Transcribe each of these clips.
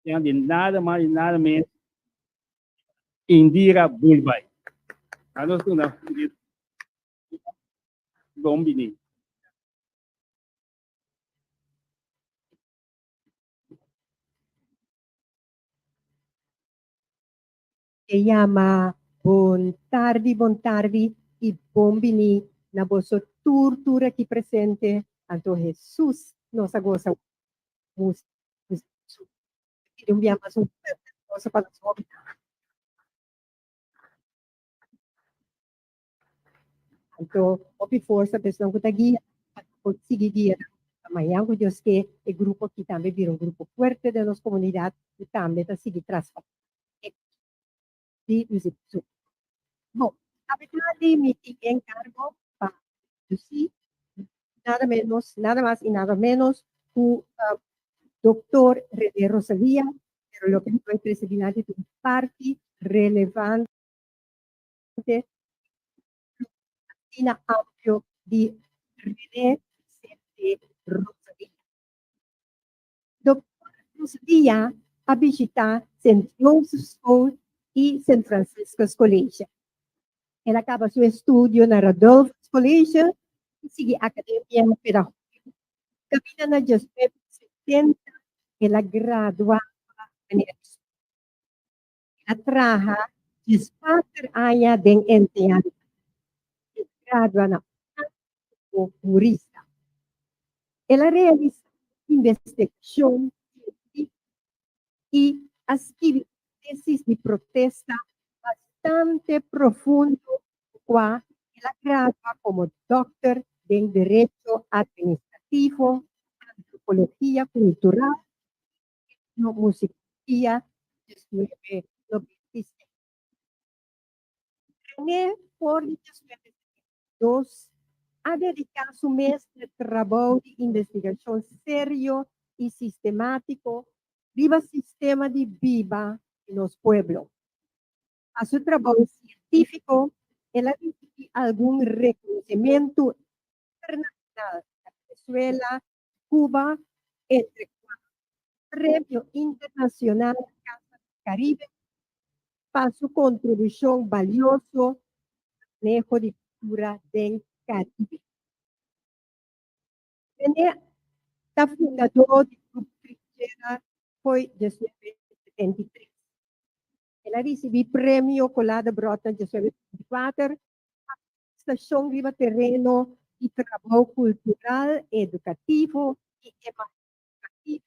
Yang de nada mais e nada menos Indira Bulbai. Ano tu na Gombini. Se llama Bon tardi y bombini na boso tortura aquí presente anto Jesús nos agosa mus un día más un cosa para nosotros anto opi força pessoa que tá guia conseguir guiar amanhã com Deus que o grupo aqui também vira um grupo forte da nossa comunidade e também tá seguir traz de bom a verdade me encargo para nada más y nada menos que doctor René Rosalía, pero lo que fue presidente de un party relevante, amplio de René Rosalía. Doctor Rosalía ha visitado St. Joseph's School y St. Francisco's College. Él acaba su estudio en la Radolph's College y sigue academia pedagógica. Camina na 70 e la gradua la traja de 4 años de enseñanza. Gradua na jurista. Ela realiza investigación y escribe tesis de protesta bastante profundo, cual ela gradua como doctor en Derecho Administrativo, Antropología Cultural, Etnomusicología, René, por 2022, ha dedicado su mes de trabajo de investigación serio y sistemático viva sistema de vida en los pueblos. A su trabajo científico, él ha recibido algún reconocimiento internacional de Venezuela, Cuba, entre Premio Internacional Casa del Caribe, para su contribución valioso al manejo de cultura del Caribe. René está fundador del Grupo Trinchera foi 1973. Él ha recibido premio Colada Brota en 1974, Estación Viva Terreno y Trabajo Cultural, Educativo y Emancipativo,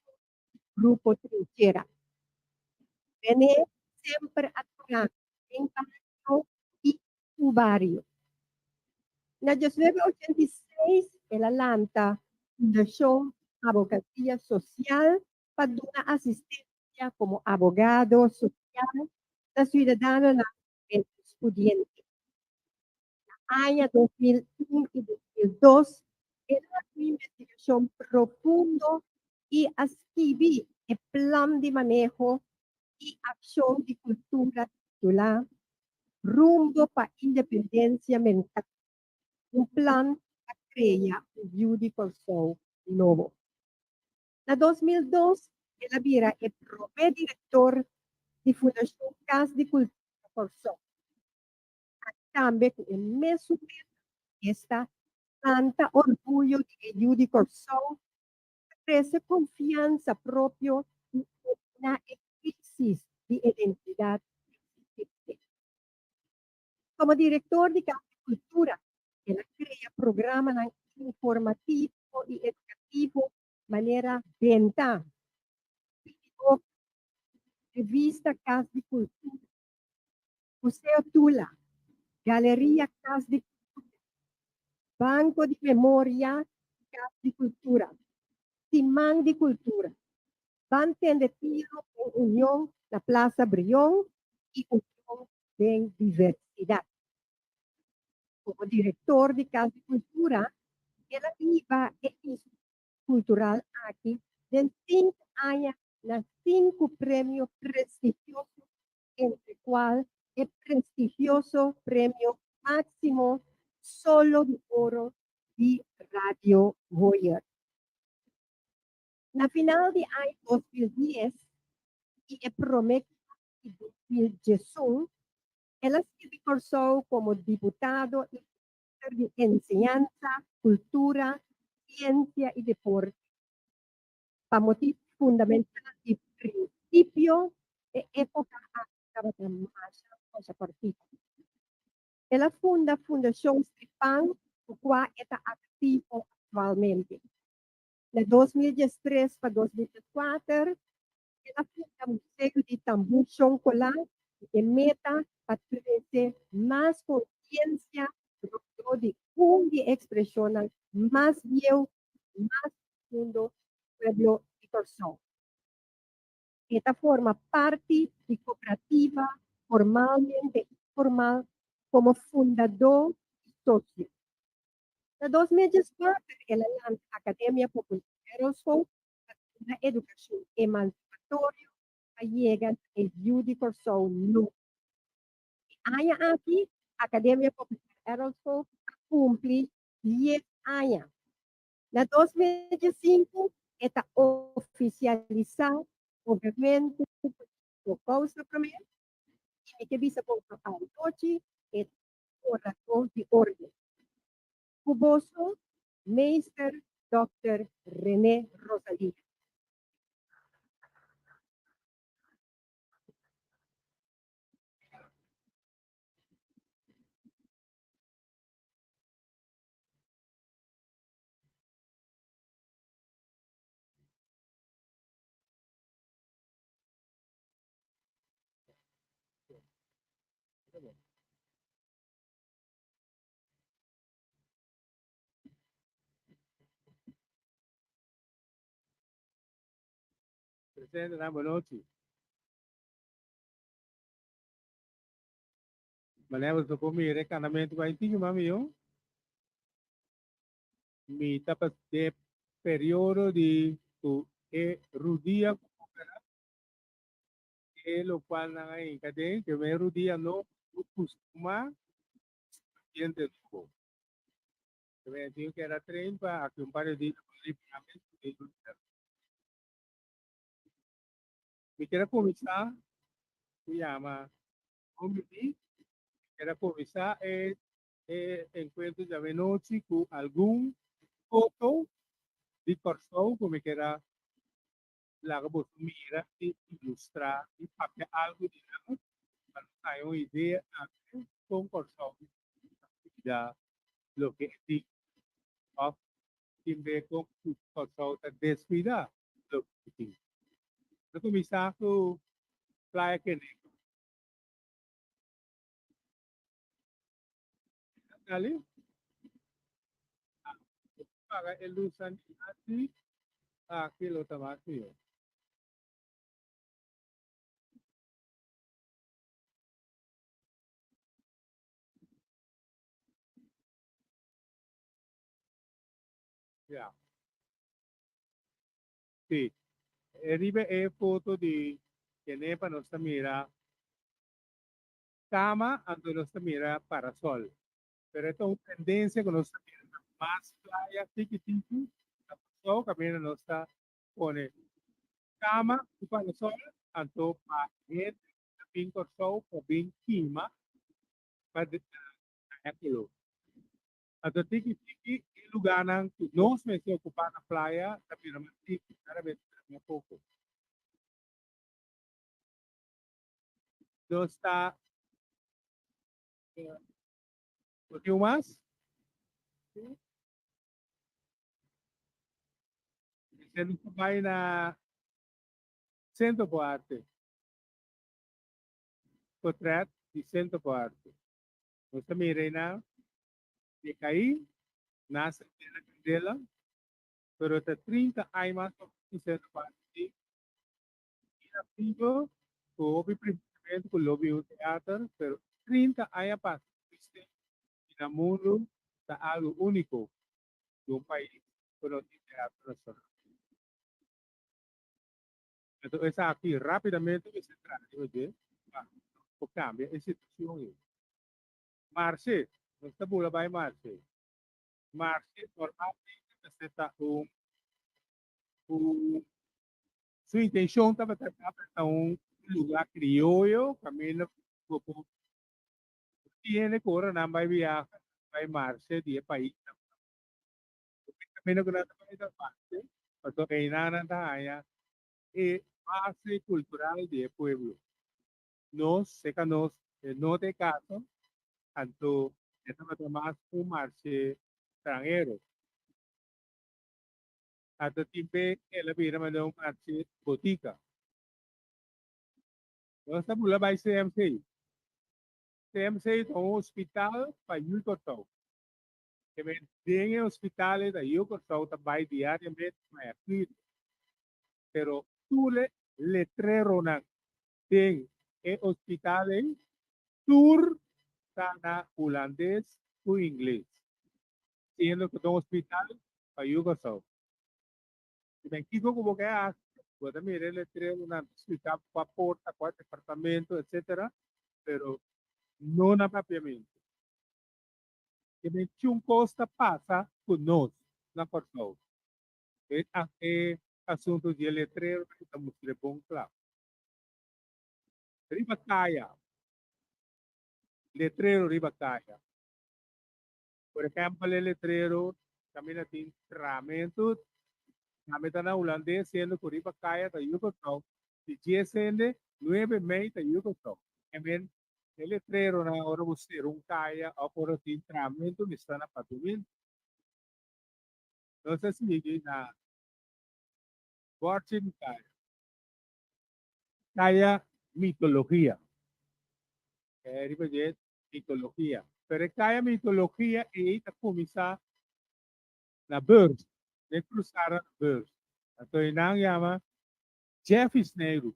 Grupo Trinchera. René siempre ha trabajado en barrio y barrio. En 1986, el Atlanta Fundación Abogacía Social para dar asistencia como abogado social a ciudadanos estudiantes. En el año 2001 y 2002, era una investigación profundo y escribí el plan de manejo y acción de cultura titular Rumbo para Independencia Mental. Un plan para crear un Beautiful Soul novo. En 2002, ela vira el primer director de Fundación Casa de Cultura por Soul. También el mesmo está tanta orgullo de Beautiful Soul, crece confianza propio en una crisis de identidad. Como director de Casa de Cultura, ela crea programas informativos y educativos de manera venta. Revista Casa de Cultura, Museo Tula, Galería Casa de Cultura, Banco de Memoria Casa de Cultura, Simán de Cultura, Banten de Tiro en Unión, la Plaza Brión y Unión de Diversidad. Como director de Casa de Cultura, ela viva cultural aquí de 5 años, las 5 premios prestigiosos, entre cual el prestigioso premio máximo Solo de Oro de Radio Voyager. La final de año 2010, y el promedio de 2018, ela se esforzó como diputado y de enseñanza, cultura, ciencia y deporte, para motivos fundamentales y principio de época acaba de marcha, cosa partida. Ela funda a Fundação Stripan, o qual está ativo atualmente. De 2003 para 2004, ela funda o Museu de Tambor Choncolá, de meta para trazer mais consciência de onde expressiona mais eu, mais profundo pueblo de Corzón. Esta forma parte de cooperativa formalmente informal como fundador y socio. En 2014, ela lança a Academia Popular Aerosol para a educação emancipatória llega el Judy Corzón no. Años aquí, Academia Popular Aerosol cumple 10 años. En 2005, está oficializado, obviamente, por causa primeiro, e que visa por a noite, é oração de ordem. Cuboso, Meister Dr. René Rosalía. Presente, buenas noches. Manemos do comer canamento vai tinha mami eu. Mi tapa de período de tu rudia lo cual na em cadê que me rudia no costuma gente do. Eu tinha que era treino para que um par de livramento. Me quero começar, se chama comedy, quero começar encontro de noite com algum foto de Corzón, como que era la mira y ilustrar y para algo, digamos, para tener una idea con Corzón, ya lo que digo, sin ver con Corzón descuida lo que digo. Lo que me saco, playa que dale, para el usan así, aquí lo tabaco yo. Ya. Sí. Arriba è foto di che ne pa nostra mira cama ando nostra mira parasol. Pero esta es una tendencia que nostra mira más playa tiki tiki. So camina nostra pone cama y parasol anto pa het pin corso o pin kima pa aquilo. Anto tiki tiki il lugar nang nos me se ocupar na playa tapi naman tiki cada vez mais pouco. Então está um pouquinho mais. Sendo que vai na centro por arte. Portrait de centro por arte. Você mira na de cair, nasce na candela, pero está 30 anos de centro por arte. E na pinto, houve principalmente com o lobby do teatro, pero 30 anos passam. E no mundo está algo único de um país, pero de teatro nacional. Então, essa aqui, rapidamente, me centrar, o cambia a situação. Marche, não está boa, vai marche. Marche, normalmente, você está um su intención estaba tratar a un lugar criollo, camino como tiene que ahora no va a viajar, va a marcha de país. Camino que no está para parte, pero que nada allá es base cultural del pueblo. Nos, seca nos, no de caso, tanto estaba más un marche extranjero. Hasta tiempo el vida mandó un marche botica. Nós estamos lá by CMC. CMC é um hospital para Yucatán. Que tem hospitais da Yucatán também diariamente para aqui. Pero tudo letrero não tem hospital em tour na holandês ou inglês. Sendo que é um hospital para Yucatán. Se Kiko como que é, pode mirar letrero na hospital para porta, para departamento, etc. Pero não na propriamente. Que me un costa passa conosco na Portugal. É assunto de letreiro que estamos de bom claro. Ribacaia, letreiro Ribacaia. Por exemplo, o letreiro também tem treinamento, também está na holandês, sendo que Ribacaia da Yucatán, de GSN, 9 meses da Yucatán. Também, o letreiro na hora você caia, ou por tem treinamento, está na patrulha. Não sei se na Fortune Kaya mitología. Ripetere, mitología. Pero kaya mitología e ita kumisa na beurs. De cruzar na beurs. Ato inang yama Jeff Isneiro.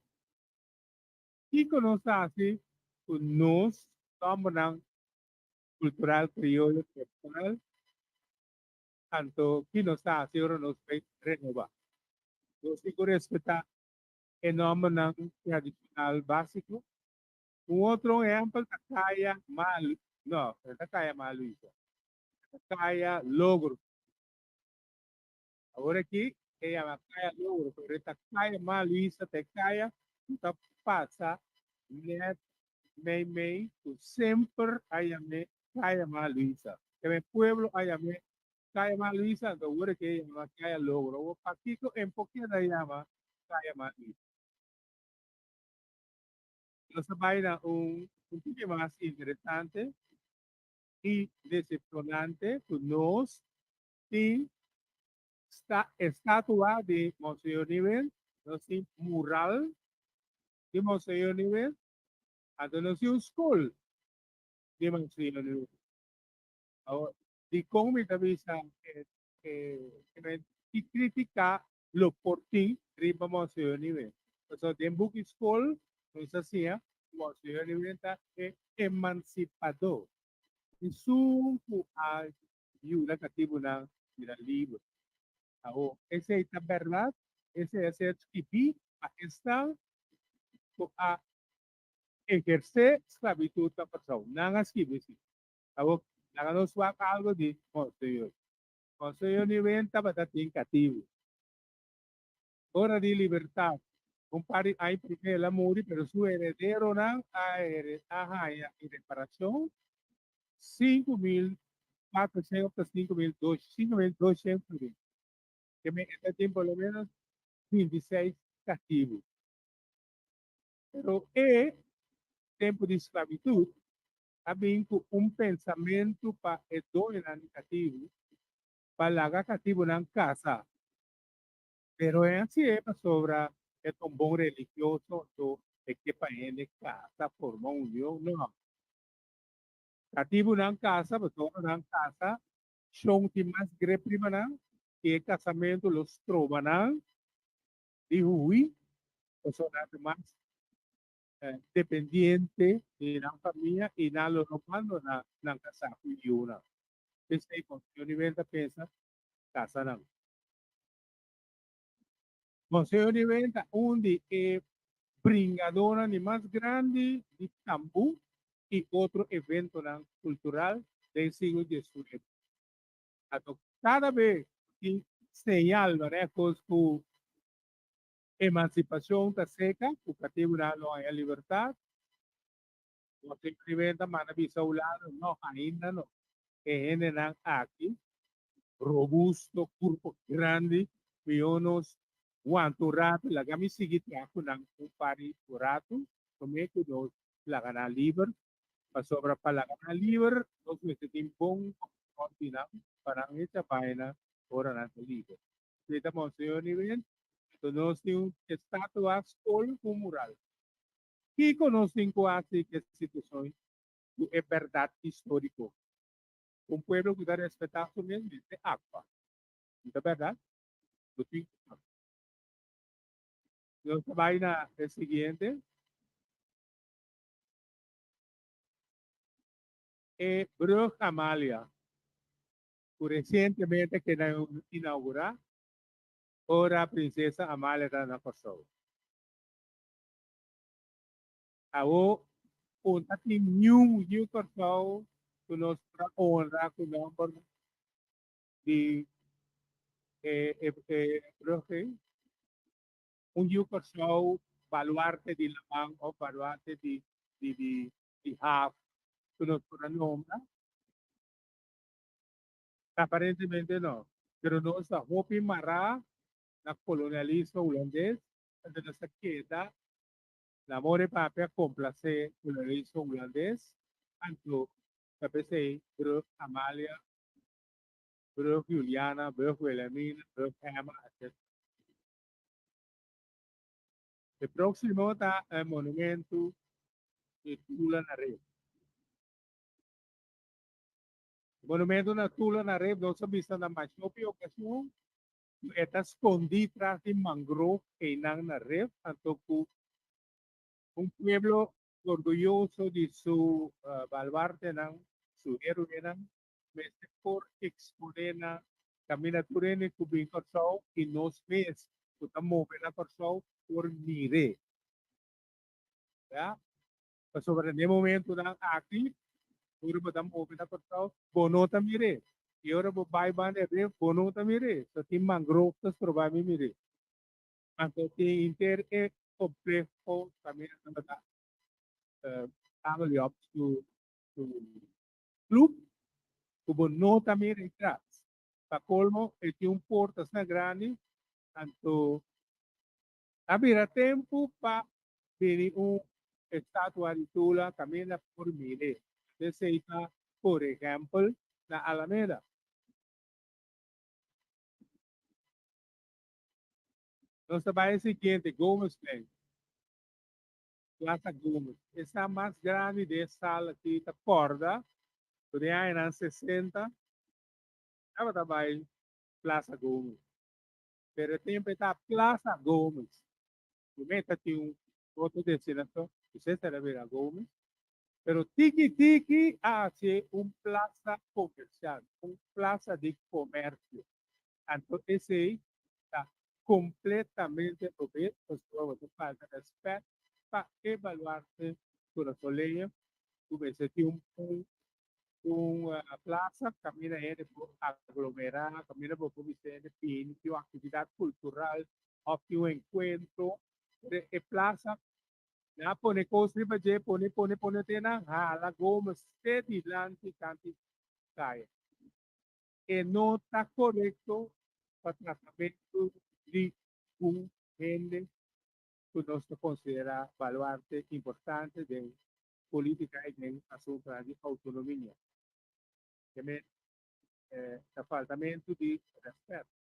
Kiko no sa asi unos tombo ng cultural criollo tradicional. Tanto kino sa asi oro nos renova. So siguro respeta el nombre ng tradicional básico. Un otro ejemplo, Takaya Malu. No, Takaya Malu. Takaya Logro. Ahora aquí, ella Takaya Logro, pero Takaya Malu, Takaya, está pasa, net, mei, tu sempre ayame, Takaya Malu. Que mi pueblo ayame, Takaya Malu, ahora que ella Takaya Logro. O Paquico en poquito llama Takaya Malu. Lo sabay na un poco más interesante y decepcionante que nos sin estatua de Museo Nivel, no sin mural de Museo Nivel, hasta no sin school de Museo Nivel. Ahora, di cómo me avisa que critica lo por ti riba Museo Nivel. Entonces, de book school, nos hacía Museo Nivel está emancipador. Isso ajuda cativo na livro. Essa é a verdade, esse é o que a questão a exercer esclavitud da pessoa. Não é assim, não nos vai algo de conselho. Conselho de venta para ter cativo. Hora de liberdade. Um pari aí primeiro ela morre, pero su heredero não a reparação 5.400, 5.200, que me tem pelo menos 26 cativos. Pero é tempo de esclavitud, também com pensamento para dominar cativo, para largar cativo na casa. Pero é assim, é para sobra, é um bom religioso, é que para ele casa, formar união, não. Cativo na casa, pessoa na casa, são que mais prima na, que casamento los trova na, de Rui, pessoa mais dependiente de la familia y nada lo romando na casa una. Ese consejo nivel de pensa casa não. Consejo nivel da onde bringadora ni más grande de Tambu y otro evento cultural del siglo XIX. Cada vez que señala, né, emancipação da seca, o cativo na a liberdade, o simplesmente manabisa o lado, não, ainda não. E ainda não aqui, robusto, corpo grande, pionos, quanto rato, la kami sige ako ng pari rato, kumeko dos, la ka na liver, pasobra pala ka na liver, dos meses timpong, konti na, parang ita na, ora na sa liver. Kita mo, sa yun yun, ito nos yung estatua skol kumural. Que conocen quase que situações é verdade histórico. Um pueblo que deve respeitar su ambiente é agua. Não é verdade? Do que nossa vaina é a seguinte, é Brug Amalia, que recentemente que inaugurar, ora a princesa Amalia da Nacossou. Awo, un ating new Cossou, que nos honra com o nome de Brug, un new Cossou, baluarte de Lamang o baluarte de Haf, que nos nombra. Aparentemente no, pero no sa Hopi Mara na colonialismo holandês, então nessa queda, na more papel complacer colonialismo holandês, anto kapesay Brug Amalia, Brug Juliana, Brug Wilhelmina, Brug Emma, etc. O próximo está o monumento de Tula na Rede. O monumento na Tula na Rede, nós vista na mais ocasião, está escondido atrás de mangrove e nang na Rede, anto un pueblo orgulloso de su baluarte, su héroe, por exponer caminatura cubin corso y nos ves, estamos mover corso por mire. ¿Ya? Pues sobre el momento aquí, puro estamos mover corso, bonota mire. Y ahora vai bande bonota mire. So tim mangrove probablemente mire. Entonces, inter es complejo también family up to club, como no también entras. Para colmo, el que un porta na grande, tanto había tempo para venir un estatua de Tula camina por mire. Desde por ejemplo, la Alameda. Nos va a siguiente, Gómez Plain. Plaza Gómez. Esa más grande de sala que está corda, podría en 60, estaba também Plaza Gómez. Pero sempre está Plaza Gómez. Meta tinha outro destinação, você será ver a Gómez. Pero tiki-tiki hace plaza comercial, plaza de comércio. Então, esse aí está completamente apropriado, você falta respeito para evaluar-se por a soleil, você tem plaza, camina ele por aglomerar, camina por Vicente Pinto, atividade cultural, um encontro, e plaza, na pone coisa para je, pone tena, hala goma, steady lanti, tanti, kaya. E não está correto para tratamento de gente que nós considera baluarte importante de política e de assunto de autonomia. Que faltamento de respeito.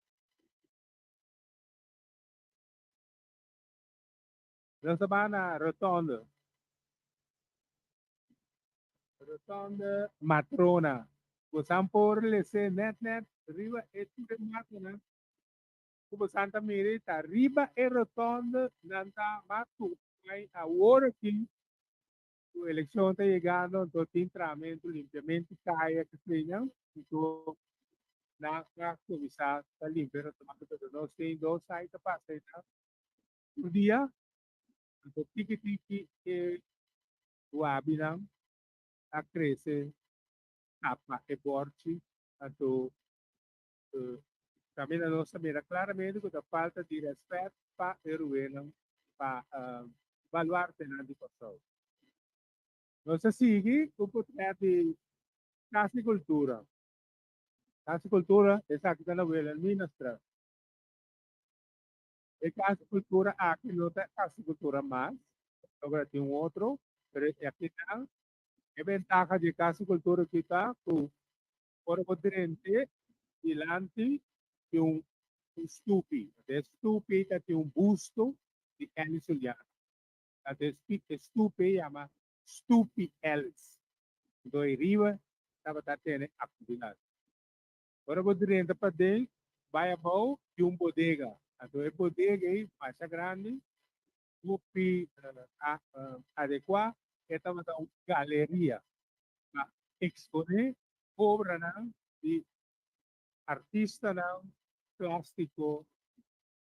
Nós estamos na rotonda Matrona. Kusang por lese net riba etu Matrona. Kubo Santa Mirita riba e rotonda nanta matu ay agora que a eleição está chegando, então tem tratamento, limpiamento, caia, que tenham, então na comissão está limpa, nós temos dois sites para aceitar por dia, então tiki o abinam a crescer, capa e porte, então Também a nossa mira claramente que a falta de respeito para o Rueno, para evaluar a educação. Nós seguimos o projeto de Casa e Cultura. Casa e Cultura é aqui na Vila Ministra. E Casa e Cultura aqui não tem Casa e Cultura mais. Agora tem outro, mas aqui não. É ventaja de Casa e Cultura que está com o poderente dilante de stupi. De stupi tem busto de Elis Juliana. Até stupi chama Stupi Elis. Então, arriba estava tendo atividade. Agora vou direto para dentro, vai a mão de bodega. Então, é bodega aí, mais grande, stupi adequado, estava uma galeria para exponer obra de artista plástico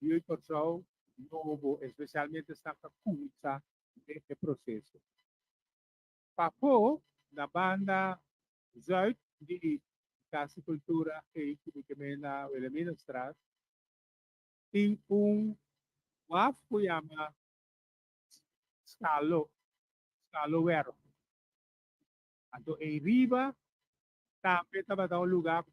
e o pessoal novo, especialmente está para começar este processo. Papo, na banda Zuid, de Casa Cultura e também na Wilhelmina Straat, tem WAF que chama Scalo Vero. Então, em riba, também estava dando lugar que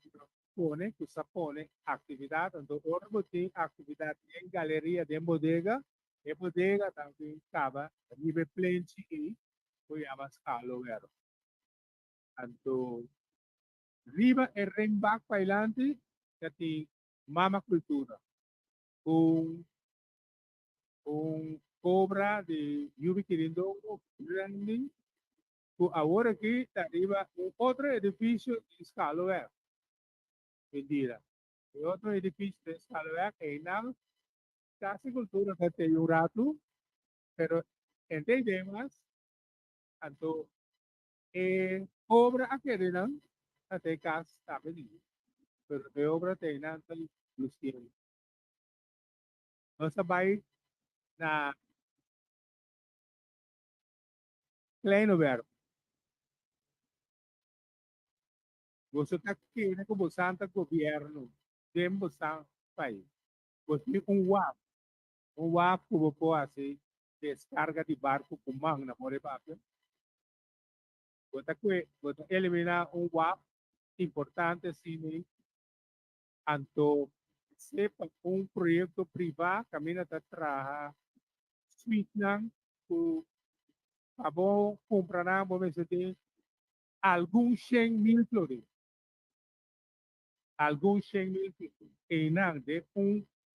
se põe atividade. Então, hoje tem atividade em galeria de bodega. E bodega também estava nível plenty e que chama Scalo Vero. Então, riba e remback para adelante, que tem Mama Cultura. Cobra de Yubi Quirindongo, Branding, agora aqui está arriba outro edifício de escala mentira. Outro edifício de escala que não Casa Cultura que tem rato, pero entendemos, então, obra aquele não, até casa está pedindo, pero a obra tem não, tem Luciano. Nós vai na Kleino Vero. Você está aqui, né, como Santa Governo, tempo Santa País. Você um WAP como pode assim, descarga de barco com mão na Morebaca. Você eliminar WAP importante assim, anto sepa projeto privado caminha atrás, suite não, o abo comprar vamos dizer algum 100.000 flores, algum 100.000 em de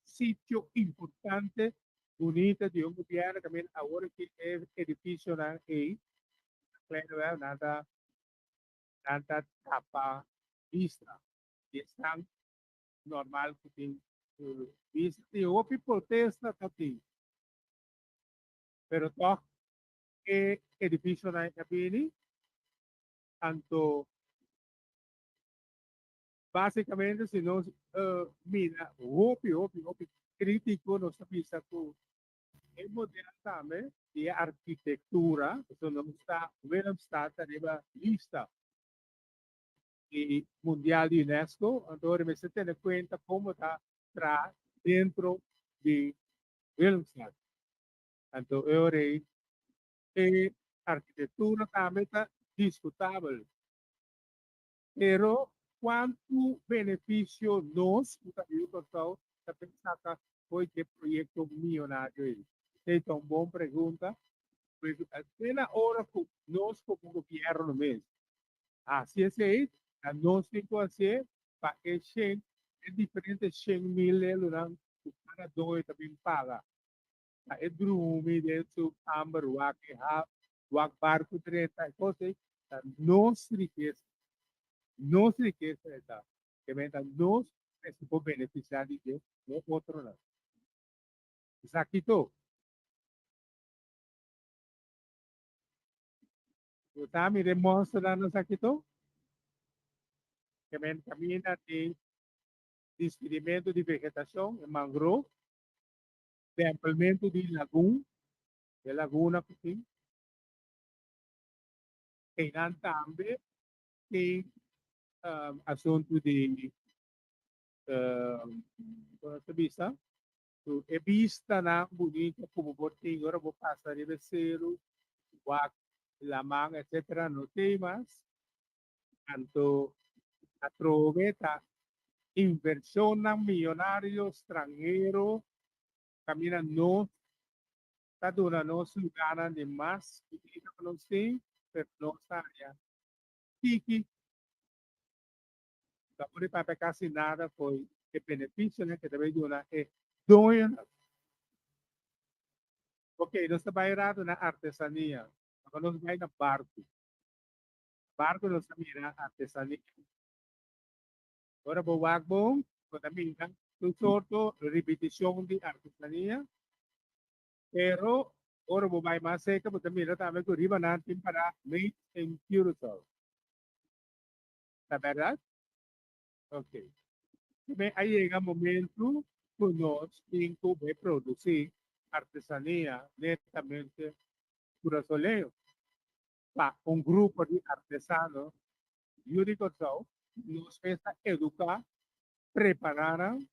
sítio importante bonita de governo também agora que é edifício na claro nada tapa vista estão normal que tem vista e houve protesta também pero toch é edifício na cabine tanto basicamente se nós mira houve crítico nos vista com é moderno também de arquitetura, isso não está, não está na lista mundial de UNESCO, então você tem em conta como está dentro de Willemstad. Então, eu rei, a arquitetura também está discutível, pero quanto benefício nós, o pessoal, está pensando que foi que projeto milionário. Então, boa pergunta. Até na hora que nós, como governo mesmo, assim é, a nós tem que fazer para que é diferente 100.000 euros, cada dois também paga. É drume, dentro amber, wak barco, treta, coisa, nossa riqueza está, que vem nós, se for beneficiar de no outro lado. Isso aqui, tô. Eu tá me demonstrando isso aqui, tô. Que vem caminha de despedimento de vegetação, de mangrove, de ampliamento de laguna que tem também tem assunto de Quando você vista, tu é vista na bonita como botinho, agora vou passar de becero, guac, lamang, etc. No temas, tanto a troveta, inversión ng millonario extranjero, camina no, está dura no su gana de más, y no sé, pero no sabía. Tiki, la puri para casi nada foi el beneficio né, que deve dar é doen. Ok, não está bairado na artesania, agora nós vai na barco. Barco nós mira artesania. Agora vou wagbong, quando mira, tu sorto repetição de artesania, pero ora vou vai mais seca, porque mira também que riba natin para made in Curacao. Tá verdade? Ok. Bem, aí chega o momento que nós temos que produzir artesanía netamente curaçoleiro. Para um grupo de artesanos, eu digo só, nos fez educar, prepararam,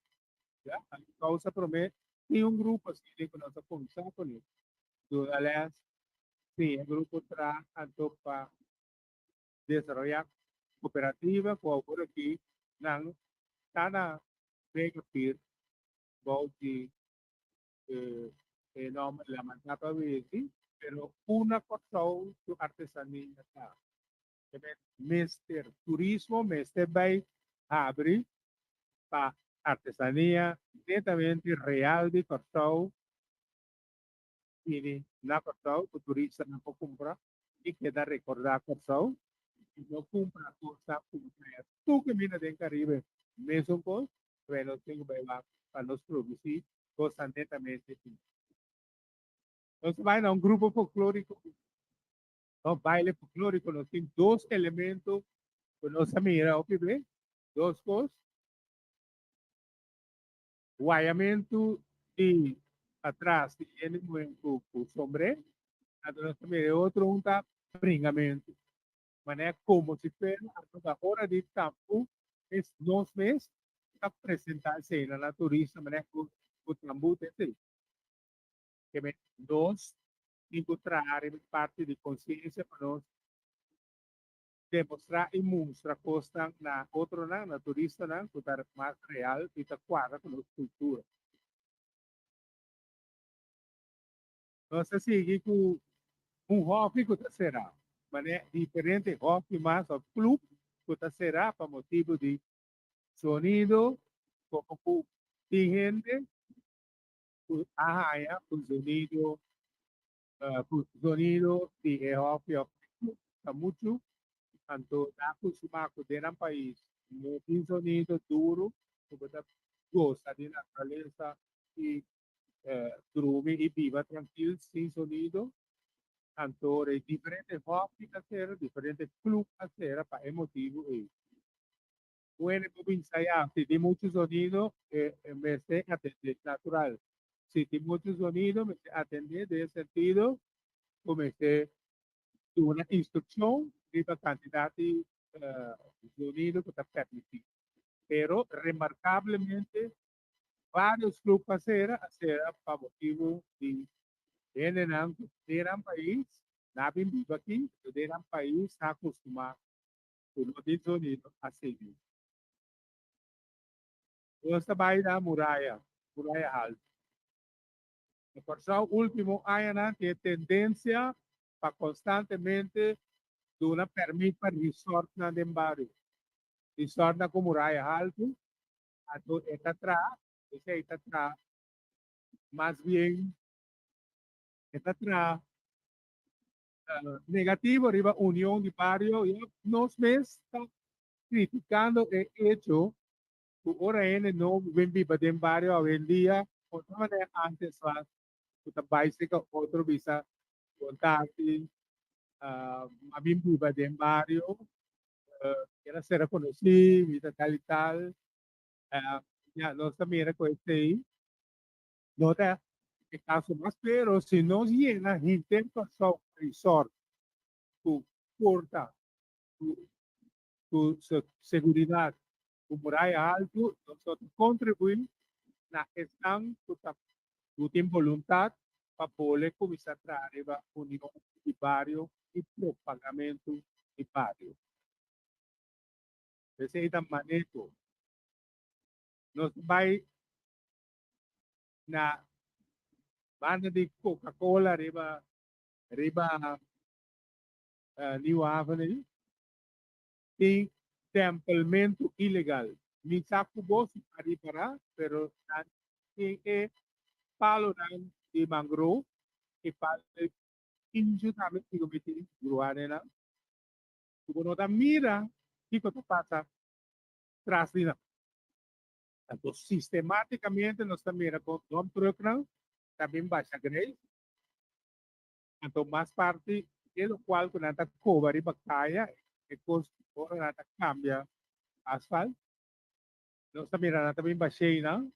já, a causa promete, tem um grupo assim, que nós conversamos com ele. Aliás, sim, o grupo traz para desenvolver cooperativa, por aqui, não, está na Vega Pir, Bauti, no la manzana verde, pero una cosa su artesanía está. Mister Turismo, Mister Bay, abre para artesanía netamente real de Cortau, y na Cortau, o turista no puede comprar y queda recordar Cortau, y no compra cosa, compra. Tú que vienes del Caribe, mesmo con, bueno, tengo que para los producir cosas netamente. Entonces, vai a un grupo folclórico, no baile folclórico, nós temos dois elementos que nós mira, ok, bem? Dois coisas, guaiamento e atrás, e ele muito o sombré, a nós mira outro um tá bringamento, mas é como se fez a toda hora de campo, é nós mesmos para apresentar-se na natureza, mas é o tambu desse, que nós encontrar parte de consciência para nós demonstrar e mostrar costa na outro na turista na kutar mais real e ta quadra com a cultura. Nós sigue com hobby que será, mas é diferente hobby mais o clube que será para motivo de sonido, como de gente, com sonido de hobby muito tanto tapos sumaco dentro do país, no tem sonido duro, que você gosta de natureza e dorme e viva tranquilo, sem sonido. Tanto de diferentes hobbies a ser, diferentes clubes a ser, para emotivo. E bueno, ensaiar, si tem muito sonido, me esté atender natural. Si tem muito sonido, me atender de sentido, como esté una instrucción de la cantidad de sonido que está permitido. Pero remarcablemente, varios clubes hacer para motivo de eran país, nadie vive aquí, eran país está acostumbrado con los sonido a seguir. Esta va a ir a muralla alta. Por eso, último año, tiene tendencia para constantemente una permita resort na den barrio. Resort na como Muraya Alto, ato está atrás, ese está atrás, más bien está atrás, negativo, arriba unión de barrio, y nos está criticando el hecho que ahora no ven viva den barrio hoy en día, otra manera antes was, puta bicycle, otro visa, contacti, mabim viva den barrio, era ser reconocido, vida tal y tal, ya no se mira con este ahí, no te el caso más, pero si no llena, intenta su resort, tu corta, tu seguridad, Muralla Alto, nosotros contribuimos na están tutem voluntad para poder começar a trazer a união de barrio e propagamento de barrio. Dessa maneira, nós vai na banda de Coca-Cola, riba New Avenue, tem templamento ilegal. Mi saco bolso para, pero tem palo de mangrove e palo de inju também que comete gruane na. Quando tá mira, que passa tras de na. Então, sistematicamente, nós também com dump truck não, também baixa grade. Então, mais parte, do qual quando nós cobre bactéria, e quando nós cambia asfalto, nós também baixei não.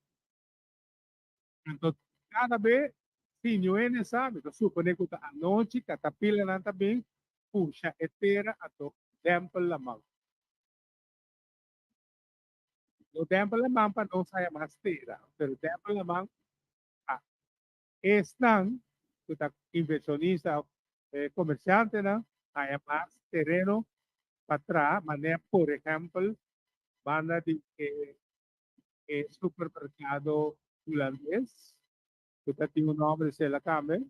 Então, cada vez, sim, eu não sabe, então, supone que a noite, catapila na também, puxa, etera, ato, tempo lamang. O tempo lamang pa não sai mais tera, pero o tempo lamang, estão, kuta inversionista, comerciante, na, hay mais terreno para atrás, maneira, por exemplo, banda de supermercado holandês, que tem o nome de la Camel,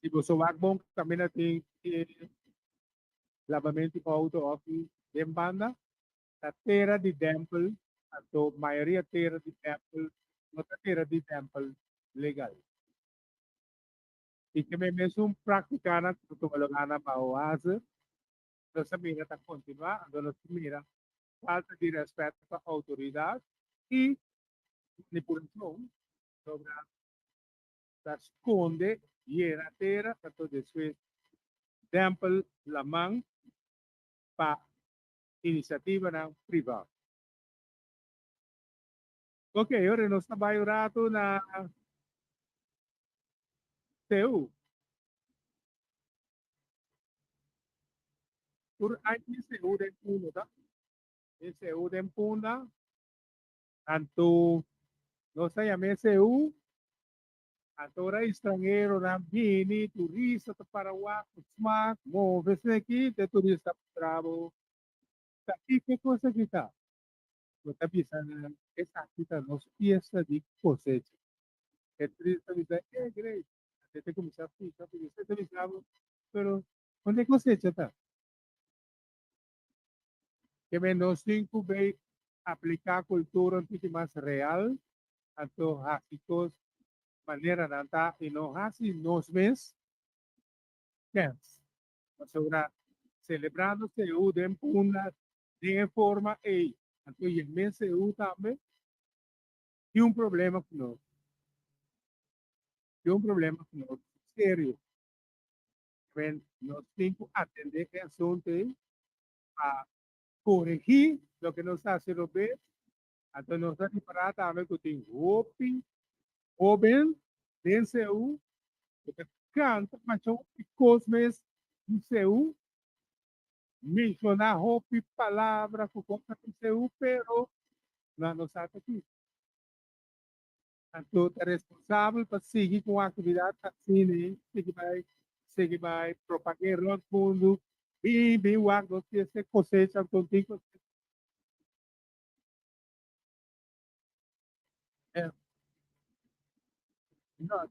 se você vai bom, também tem lavamento de auto office, de banda, a terra de temple, a maioria terra de temple, outra terra de temple legal. E que mesmo praticando, tu malogana mauasa, nós também está continuar, nós mira falta de respeito para a autoridade e manipulação sobre a esconde e a terra, então depois temple lamang para inisiativa ng privado. Okay, ora nós trabalho rato na TU. Por aí CU den puno da. CU den puna. Tanto nós chamamos CU. Agora estrangeiro na Bini, turista para o Smack, move-se aqui, de turista para o. E que coisa que está? Você pensando, essa aqui está nossa fiesta de cosecha. É triste, é grande. Você tem que começar a ficar, porque você tem que pero onde é que cosecha está? Que menos cinco ve aplicar cultura un poco más real, tanto hasicos manera nanta y no hasi nos mes, dance. Ahora, celebrando se uden una de forma e tanto y el mes se también y un problema con no, y un problema con no, serio. Ven, nos cinco atender el asunto a corregir lo que nos hace lo ver, entonces nos está preparado también que tem hopi, joven, den CU, porque canta, mas são cosmes do CU, mencionar hopi, palavra, que conta do CU, pero não nos sabe aqui. Então, é responsável para seguir com a atividade assim, né? Seguir vai propagar no mundo, bem, o ar, você se cosecha contigo. É, não,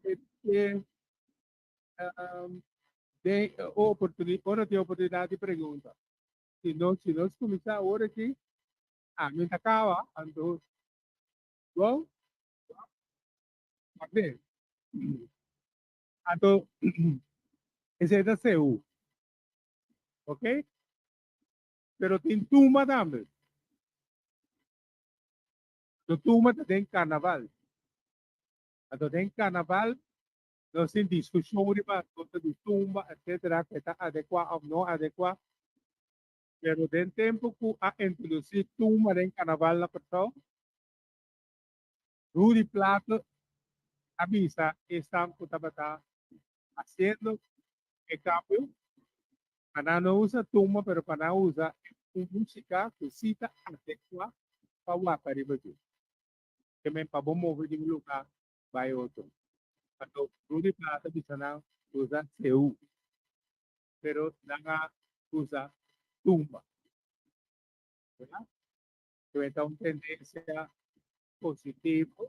tem oportunidade de pergunta. Se nós começar agora aqui, me acaba, então, bom, magde. Então, esse é da CU, ok? Pero tem turma também. A turma tem carnaval. Então, tem carnaval, nós temos discussão de tumba, etc., que está adequado ou não adequado. Pero tem tempo que a introduzir tumba em carnaval na pessoa, Rudy Plato avisa, estamos fazendo o cambio Para no usa tumba, pero para usa música que cita adequa para wapari begitu. Que me para mover de um lugar para outro. Quando Rudy Plata bisa na usa seu, pero não usa tumba. Tá? Então, tendência positiva,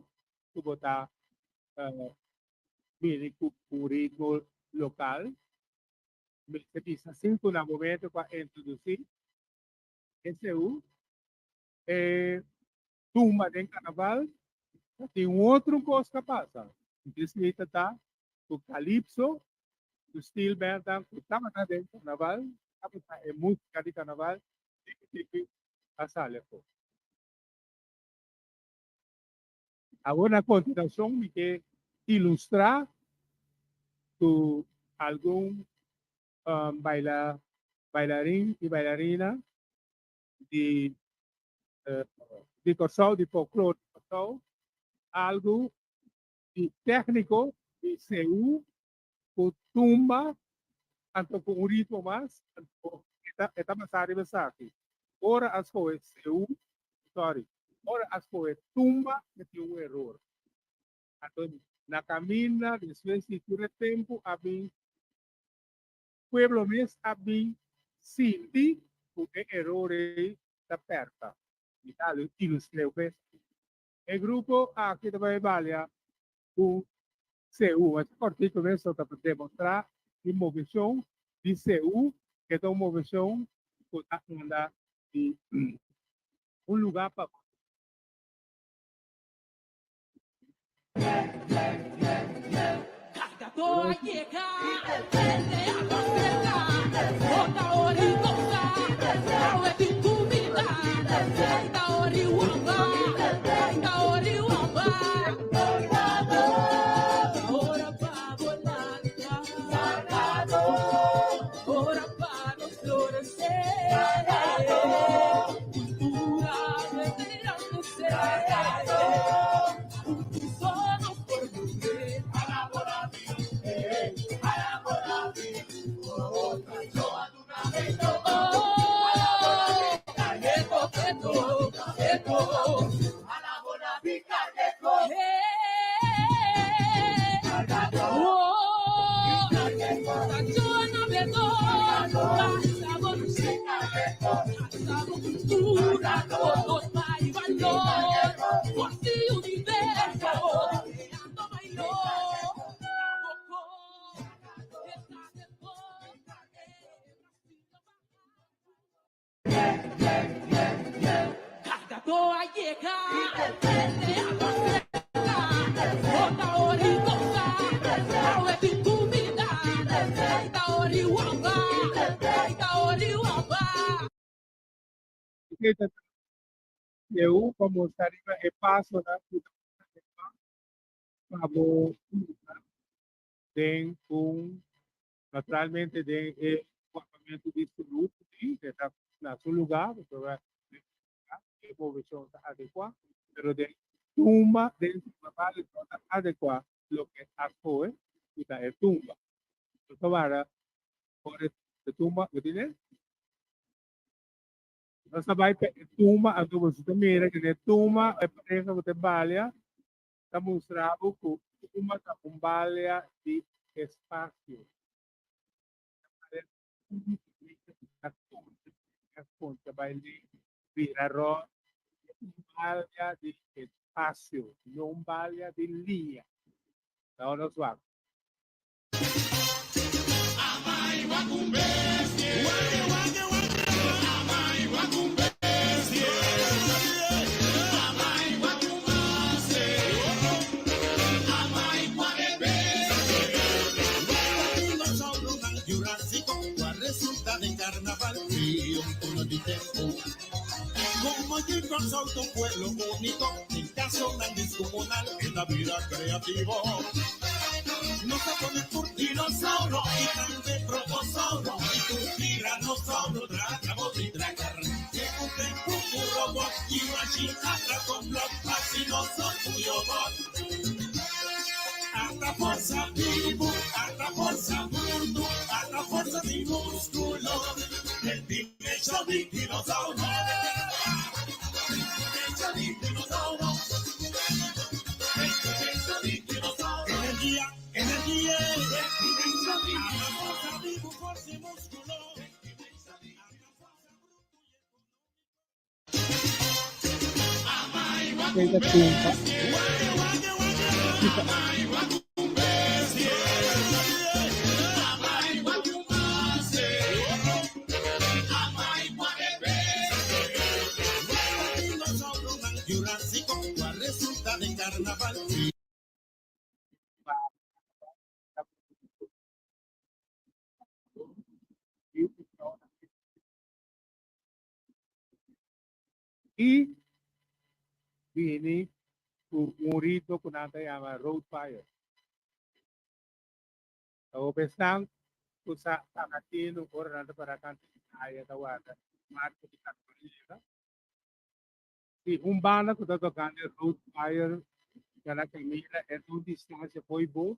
tu botar com ritmo local, você bisa cinco na momento para introduzir esse tumba de carnaval, tem outro coisa que passa. Descrita tá o calypso, o steel band, o tamata de carnaval, a música de carnaval, tipo a salefo. Agora, a continuação, me quer ilustrar algum bailarín e bailarina de corso, de folclore, algo de técnico de seu, com tumba, tanto com um ritmo mais, está mais arriba aqui. Ora as coisas seu, sorry, ora as coisas tumba, que tem erro. Então, na caminha, depois de todo tempo, habem pueblo mes habem senti o erro da perta. E tal, ilustrei o El grupo aqui também valia o CU. Esse corte começa a demonstrar a movição de CU, que é uma movição que está de um lugar para eu como estaria e passo na tem naturalmente tem equipamento de saúde que está na seu lugar, porque vai a movição adequada, pero de tumba dentro da base adequada, lo que acoe está é tumba. Então, agora, por essa tumba, o que tem? Nós vai tumba, a tumba se mira que tumba é presa de balha, está mostrado que tumba está com balha de espaço. A vai virar balha de espaço, não balha de linha. Então, nós vamos. Como llegó al Salto, pueblo único, en caso tan descomunal en la vida creativa. No se pone por dinosaurio y tan de protosauro, y tu tiranosaurio, dragabot y dragar. Que cumplen robot y machina con block, así no son tuyobot. Hasta forza vivo, hasta forza mundo, hasta forza di musculo. de dinosaurio. Fecha de dinosaurio. Fecha de dinosaurio. Energía, energía. Fecha de dinosaurio. Fuerza y músculo. Kaya tumba. Jurásico, ¿cuál resulta de carnaval? Y vini un rito que se llama road fire. O pesang kusa takatino or nanda para cantar aya tawada marco di Católica. Si un banda que está tocando road fire na camila é uma distância foi boa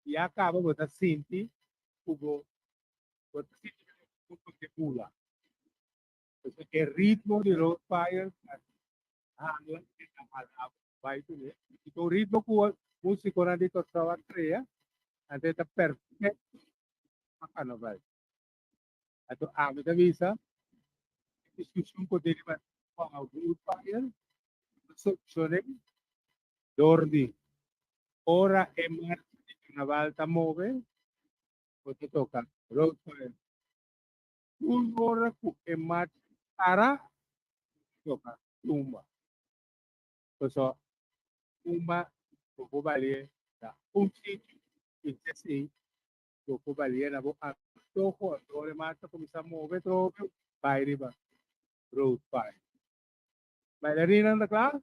e acaba botar sinti o sinti que pula. O ritmo de road fire handla vai tu né. E o ritmo que o músico na dito estava cria até tá perfeito para carnaval. Então a minha visa discussão poderia para o road fire soluzione dordi ora è martedì una volta muove potete toccare road fire un'ora è martedì ara tocca tumba questo tumba dopo valie da un sito in sé dopo valie na bo a tocco ore marta comincia a muovere troppo vai riba road fire bailarina da classe.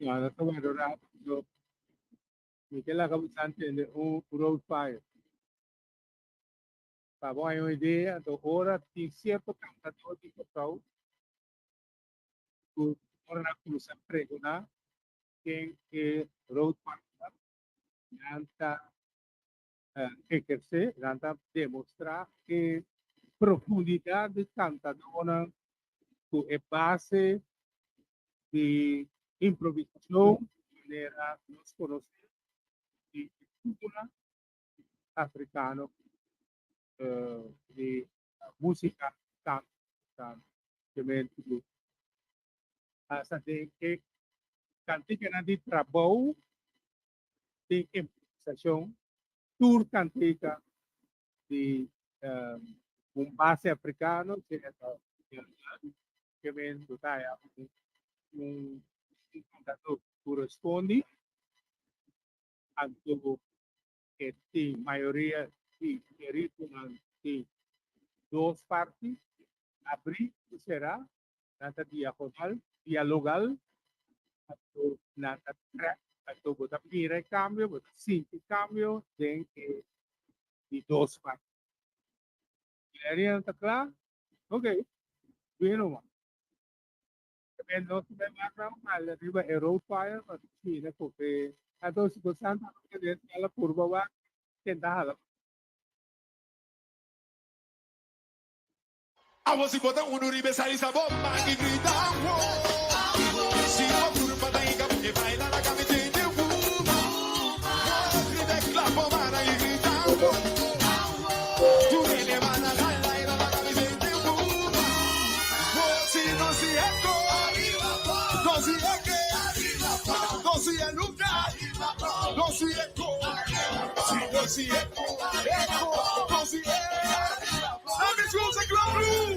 Ada tu ada so Michela Cabusante de un road fire. Para voi una idea, ora ti certo cantatore di Cotau, ora la cosa pregona che road fire canta ejerce, canta demostra che profondità di cantadora tu è base di improvisación de manera nos conocidos de cultura africano de música tan que me hasta de que cantica de trabajo de improvisación tour cantica de un base africano que me un cantato corrisponde a tu que la mayoría de ritmo de dos partes abrir será nata dialogal atau nata track atau botar mira cambio botar sinti cambio de dos partes. ¿Querían estar claro? Ok, bueno. And no se background mal arriba a road fire mas China porque a dos cosas que de la curva va tentar A você botar no ribe sai essa bomba que grita se o curva da inga que vai lá na camisa de fuma grita clap para e grita tu me leva na la na camisa de fuma você não se eco não se eco não se é nunca não se eco se não se eco não se eco let me choose a club blue.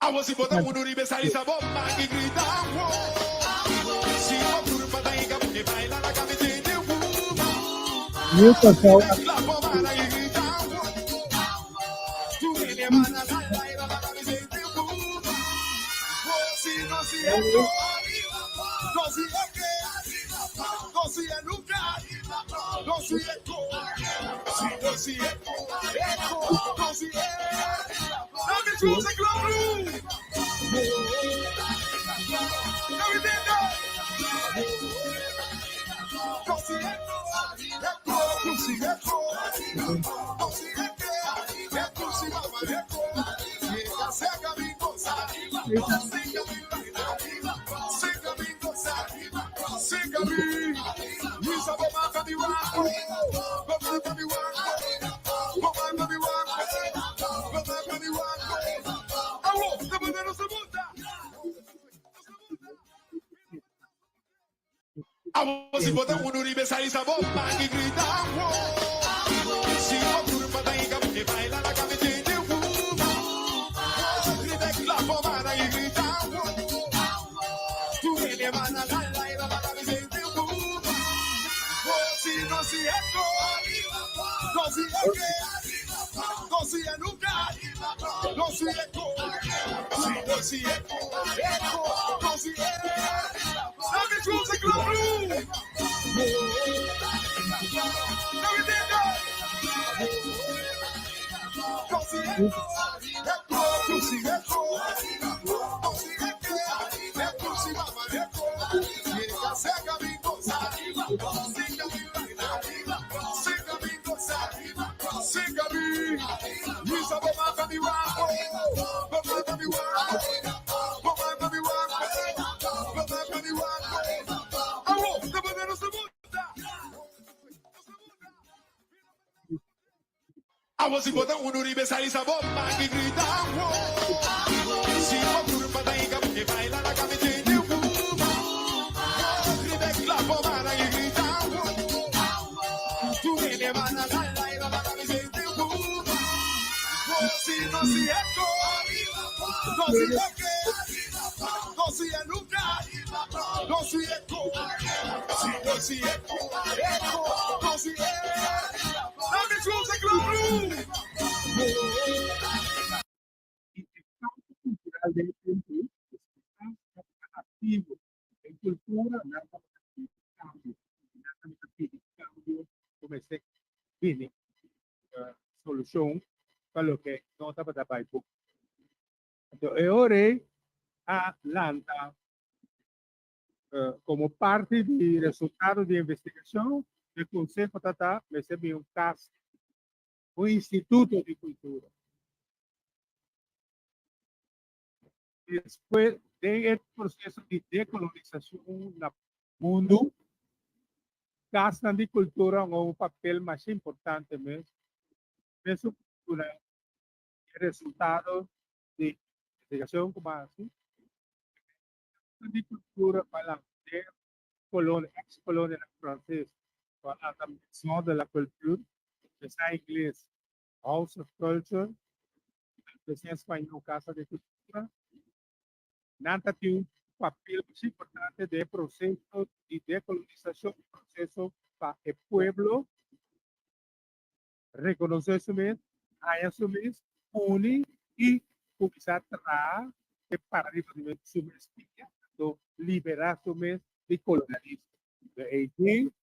A você botar no ribe sai essa bomba que grita se o curva da inga que vai lá na camisa de fuma New Control. Vamos si botar un universal y sabor para y gritar wow. Si no turma da inga porque baila la cabeza de grita la pomada y grita wow. Tu viene mana la cabeza de si no si esto no si esto no si nunca no si esto si no si esto no si Vamos si botar un universal y sabor para y gritar wow. Si no turma da inga porque baila la cabeza de grita la pomada y grita wow. Tu viene mana la cabeza de si no si esto no si no si nunca no si esto si no si esto no si Cultural del tiempo está activo en cultura, cambio, come se quindi solution quello che non sta per fare e ora Atlanta como parte del resultado de investigación del Consejo Tata recibe un caso, un instituto de cultura. Después del proceso de decolonización del mundo, casa de cultura juega un papel más importante en su cultura, el resultado de investigación como así, de cultura para la colonia, ex-colonia francesa, para la maison de la culture, que es en inglés, House of Culture, en español, Casa de Cultura. Nanta tiene un papel muy importante de proceso de decolonización, proceso para el pueblo reconocer su mes, haya su mes, unir y comenzar a trabajar el paradigma de su mes, liberar su mes de colonialismo. De ahí,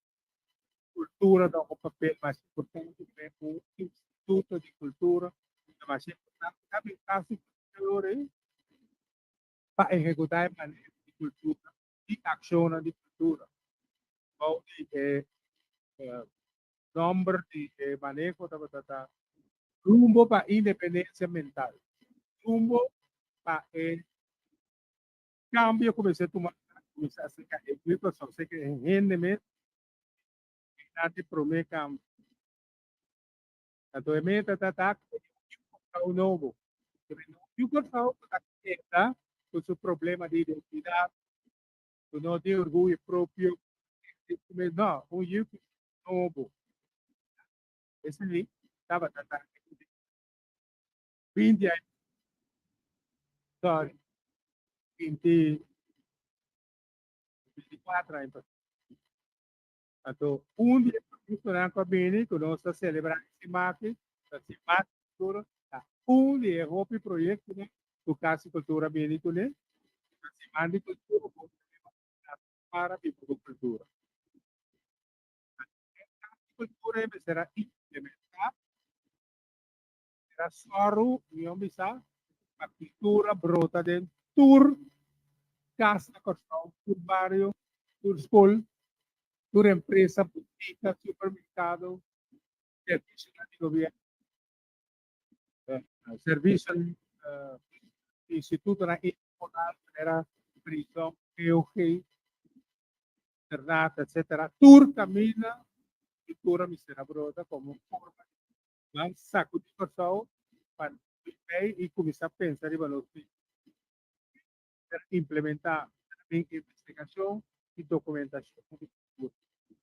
cultura da un papel más importante, un instituto de cultura más importante. También caso para ejecutar manejo de cultura y acciones de cultura. O nombre de manejo de rumbo para independencia mental, rumbo para el cambio que se toma, começar a hacer educação, sei que rendimento, que promete cambio. Então, tá o novo. E o corpo está com seu problema de identidade, não tem orgulho próprio, não, yuki novo. Esse aí estava 20 anos, sorry, 24 anos. Então, dia Isso não é bem, que nós estamos celebrando esse marco, esse marco cultura, um de Hopi projeto, né? O Casa Cultura Bem, né? Esse marco cultura para a cultura. Cultura será implementar, será só o bisa, a cultura brota de tour, casa, construção, tour barrio, tour school, tour empresa, boutique, supermercado, serviço de governo, serviço Instituto Nacional era prisão, EUG, internato, etc. Tour camina, cultura misera brota como forma, mas saco de pessoa para e começar a pensar em valor implementar em investigação e documentação de cultura,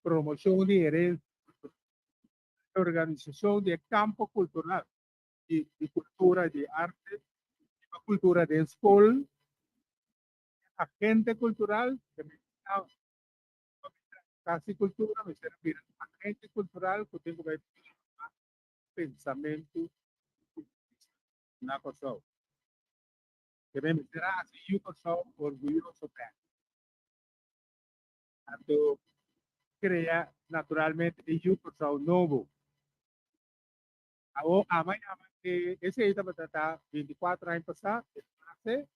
promoção de herencia, organização de campo cultural de cultura, de arte, de cultura de escola, agente cultural, casi cultura, me servirá agente cultural que tengo que pensamento na pessoa. Que me será assim, eu pessoa orgulhoso para. Então, criar naturalmente eu pessoa novo. Amanhã, esse aí estava tratando 24 anos passados, ¿qué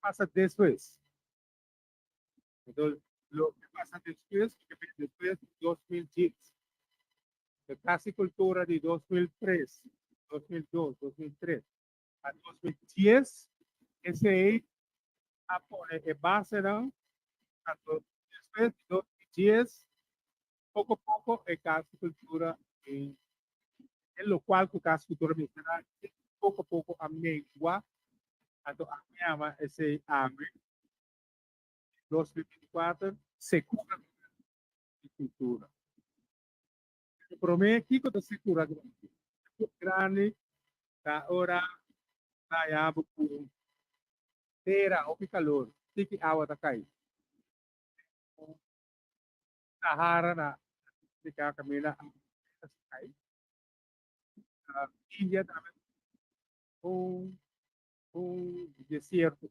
pasa después? Entonces, lo que pasa después, después de 2010, de casi cultura de 2003, 2002, 2003 a 2010, ese ahí pone base, ¿no? Después de 2010, poco a poco, el casi cultura, en lo cual que casi cultura mencionar, poco a poco a mengua, a llama ese año, 2024, se cura de cultura. Para mim, aqui que se cura grande, tá ora na yabo por terra ou calor, tiki awa ta kai. Sahara na tika kamila kai. India também deserto,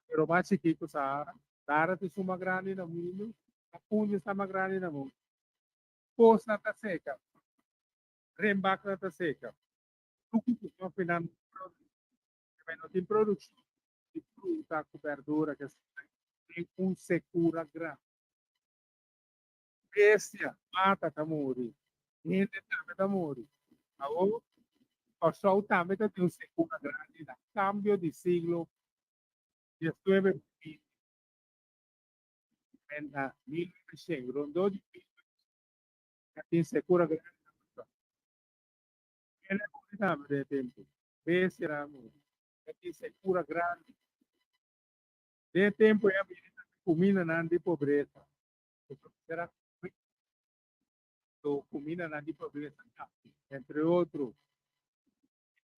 pero mais chiquito Sahara. Sahara te suma grande na mundo, a punha está mais grande na mundo. Poça tá seca, rembaca tá seca. Tudo que estão finando, não tem produção de fruta, cobertura, que tem secura grande. Bestia, mata tamori. Gente também tamori. Agora, o sol também tem secura grande. Cambio de siglo, 19 en 1900, rondó de tem secura grande. Ele é muito de tempo. Bestia, tem secura grande. De tempo é a comida não de pobreza. Será que comida não de pobreza? Entre outros,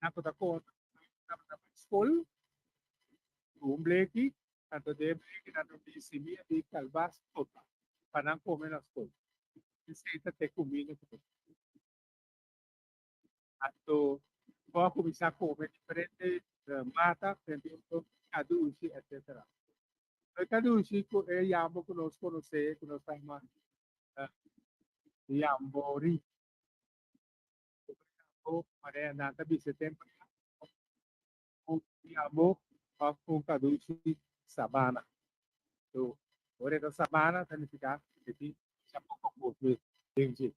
na conta, na escola, bleki, atau dia bleki atau di sini di kalbas total. Panang comer las cosas. Necesita ter comida. Atau kau aku bisa comer diferente mata, tendiendo caduci, etc. El caduci é yambo que nós conhecemos, que nós chamamos yambori. O para nada bisa tempo o yambo com caduci sabana. So, ora da sabana significa que já pouco pouco gente.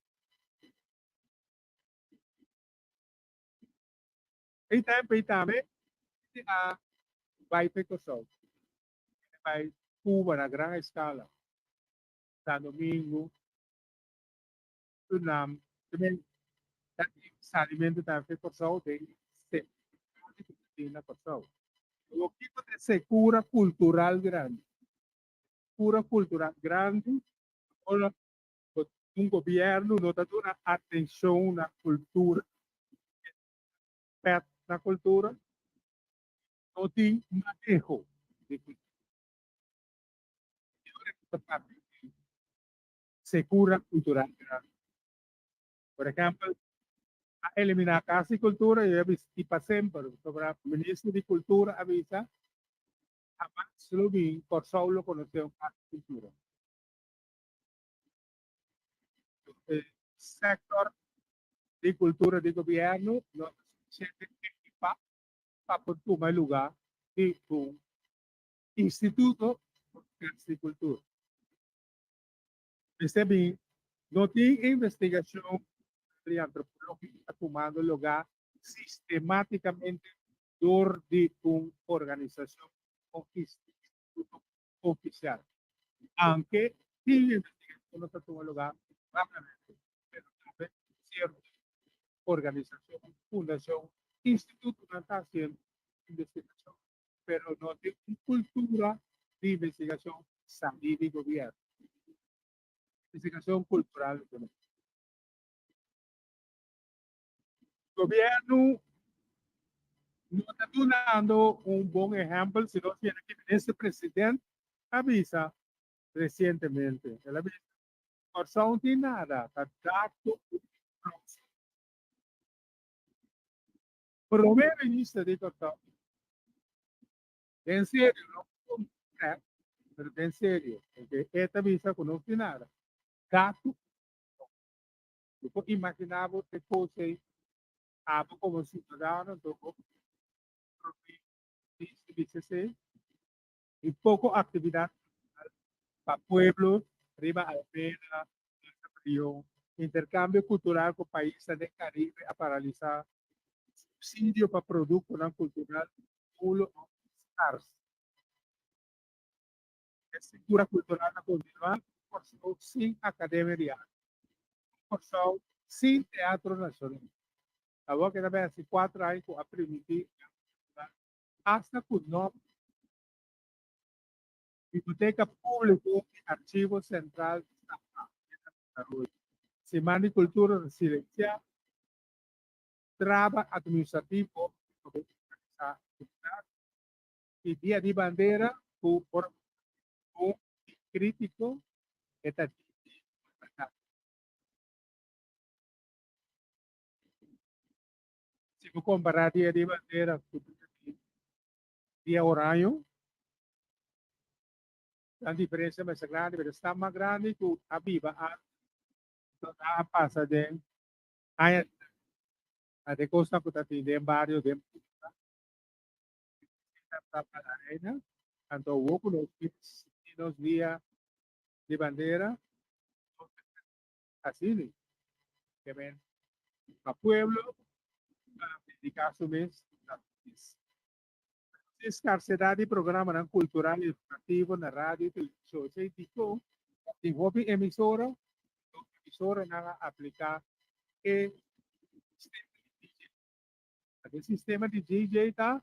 E também a vai ter coisa. Vai Cuba na grande escala. Santo Domingo, Suriname, também se alimenta também coisa tem na coisa. O que é cura cultural grande? Cura cultural grande, ora governo não dá uma atenção na cultura, perto da cultura, não tem manejo de cultura. segura cultural. Por ejemplo, a eliminar casi cultura y para siempre. Sobre el ministro de Cultura avisa, jamás lo vi por solo conocer casi cultura. El sector de cultura de gobierno no se equipa para tomar lugar de un instituto de cultura. Percebe? No tiene investigación de antropológica tomando lugar sistemáticamente dentro de una organización o instituto oficial. Aunque tiene investigación no está tomando lugar rápidamente, pero también cierta organización, fundación, instituto no está haciendo investigación, pero no tiene una cultura de investigación salida de gobierno. Investigación cultural. El gobierno no está dando un buen ejemplo, sino tiene que ese presidente avisa recientemente. Él avisa, por no tiene nada, está dando primer ministro de Cortón. En serio, no, pero en serio, porque esta visa no tiene nada. Gato, yo imaginaba que fosse algo como ciudadano, todo dice y poco actividad para pueblos, arriba Alpena, río, intercambio cultural con países del Caribe a paralizar, subsidio para productos no cultural, pulo, SARS. Estructura cultural a continuar, por sin academia de arte, por sin teatro nacional. Agora que também hace 4 años a permitir hasta con no biblioteca pública y archivo central de Semana de Cultura Residencial, traba administrativo y día de bandera por un crítico estadístico. Si comparar día de bandera con día horario, la diferencia es más grande, pero está más grande que a viva a pasa de a de costa que está en barrio de la arena, tanto hubo los días de bandera, así que ven a pueblo, a dedicar su mes. Escassidade de programa cultural e educativo na rádio e televisão. Você indicou, em hobby emissora na aplicar o sistema de DJ tá,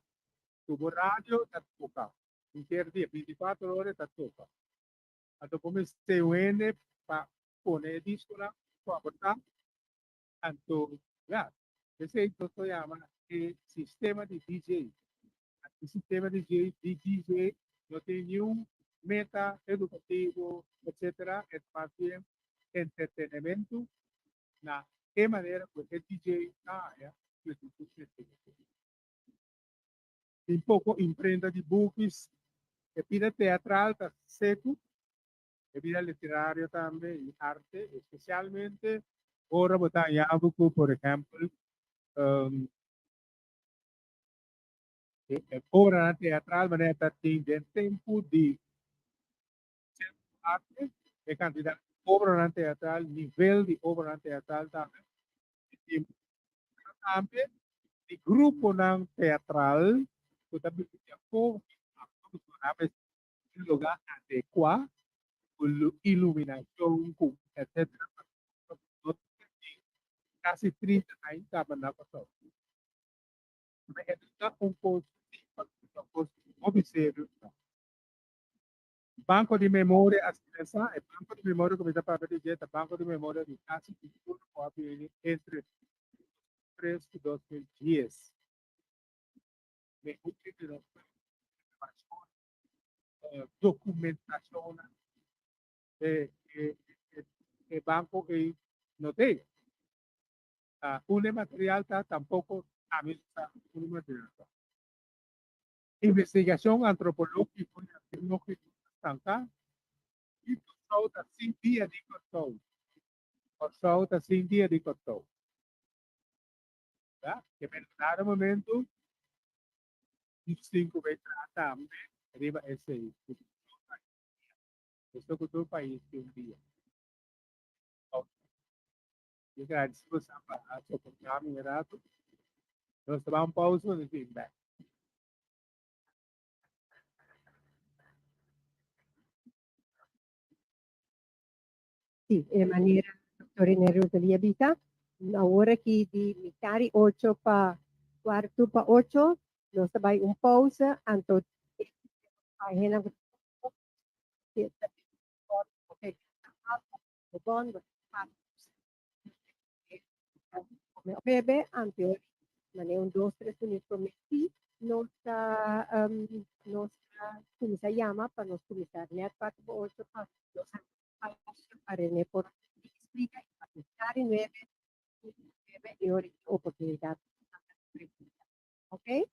tubo rádio tá toca. Interdia 24 horas tá toca. Ato como se une para poner disco na para botar. Anto, já, esse é o que chama sistema de DJ. O sistema de DJ não tem nenhum meta educativo, etc. É mais bem entretenimento na que maneira que o DJ área um pouco empresa de books, e vida teatral está seco, e vida literária também, e arte, especialmente agora botar em algo, por exemplo, obra teatral, mas tem tempo de arte, e quantidade de obra teatral, nível de obra teatral também. E também, de grupo não teatral, que também tem pouco, lugar adequado, iluminação, etc. Quase 30 anos estava na pessoa. Está um pouco observe. Banco de memória, assistença, é banco de memória que está para dizer, banco de memória de quase tudo entre 3 e 2010. Me útil documentação, banco que no te. Un material tampoco a mí un material. Investigación antropológica y arqueológica tangka y pasó da 5 dias de cortou. Passou da 5 dias de cortou. Tá? Que no momento os 5 vai tratar arriba esse isso que todo país tem um dia. E cara, se você falar sobre o caminho errado, nós vamos pausa e feedback. Sì, in maniera, dottore Neruda Liabita, na hora que de mitari 8 pa quarto pa 8, nós sabay un pause, anto pahinang bebe, anto mane un 2, 3 minutos promessi, come si chiama, per non cominciare, 4 pa 8 pa, nos arene por explica y facilitar y nueve y oportunidad. ¿Ok?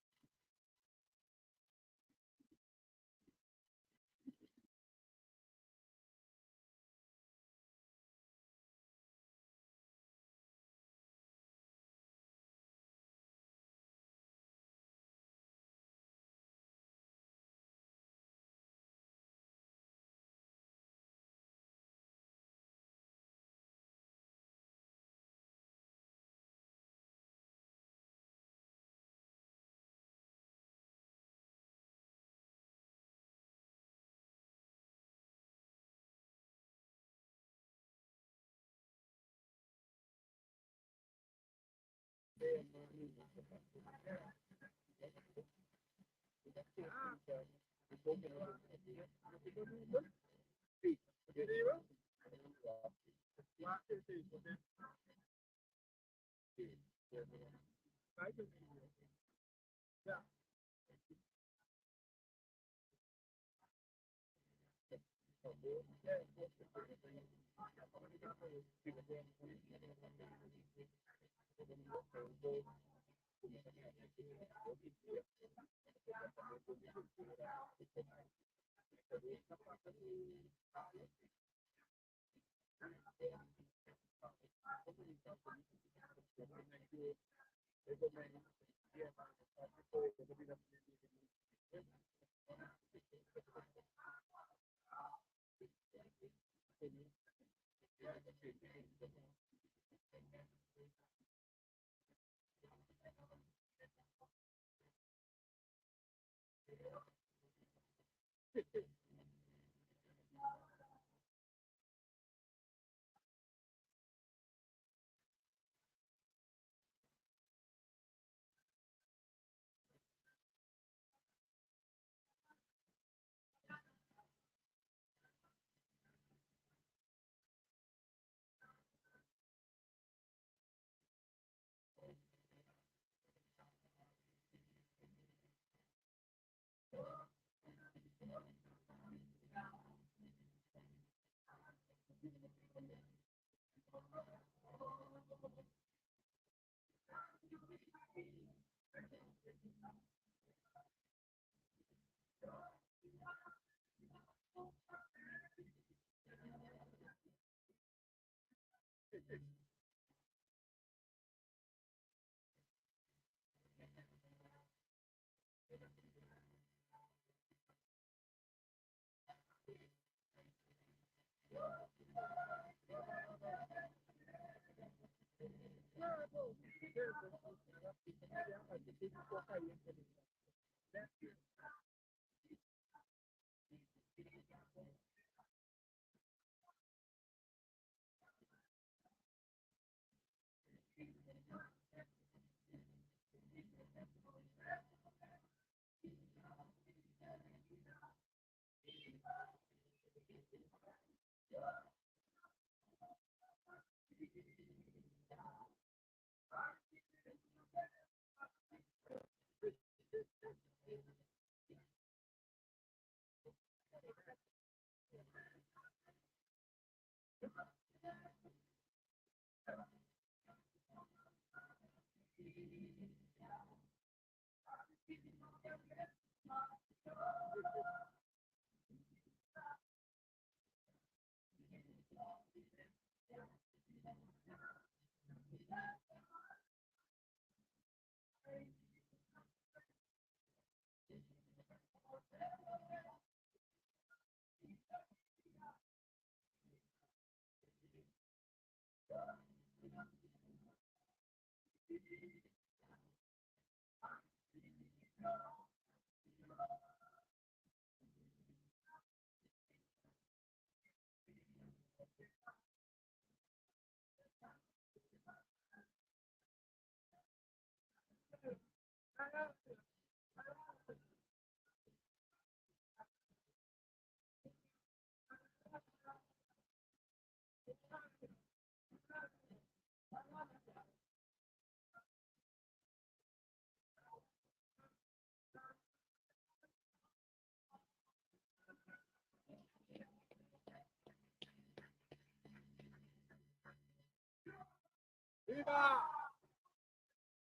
¡Viva!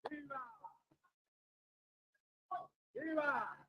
¡Viva! ¡Viva!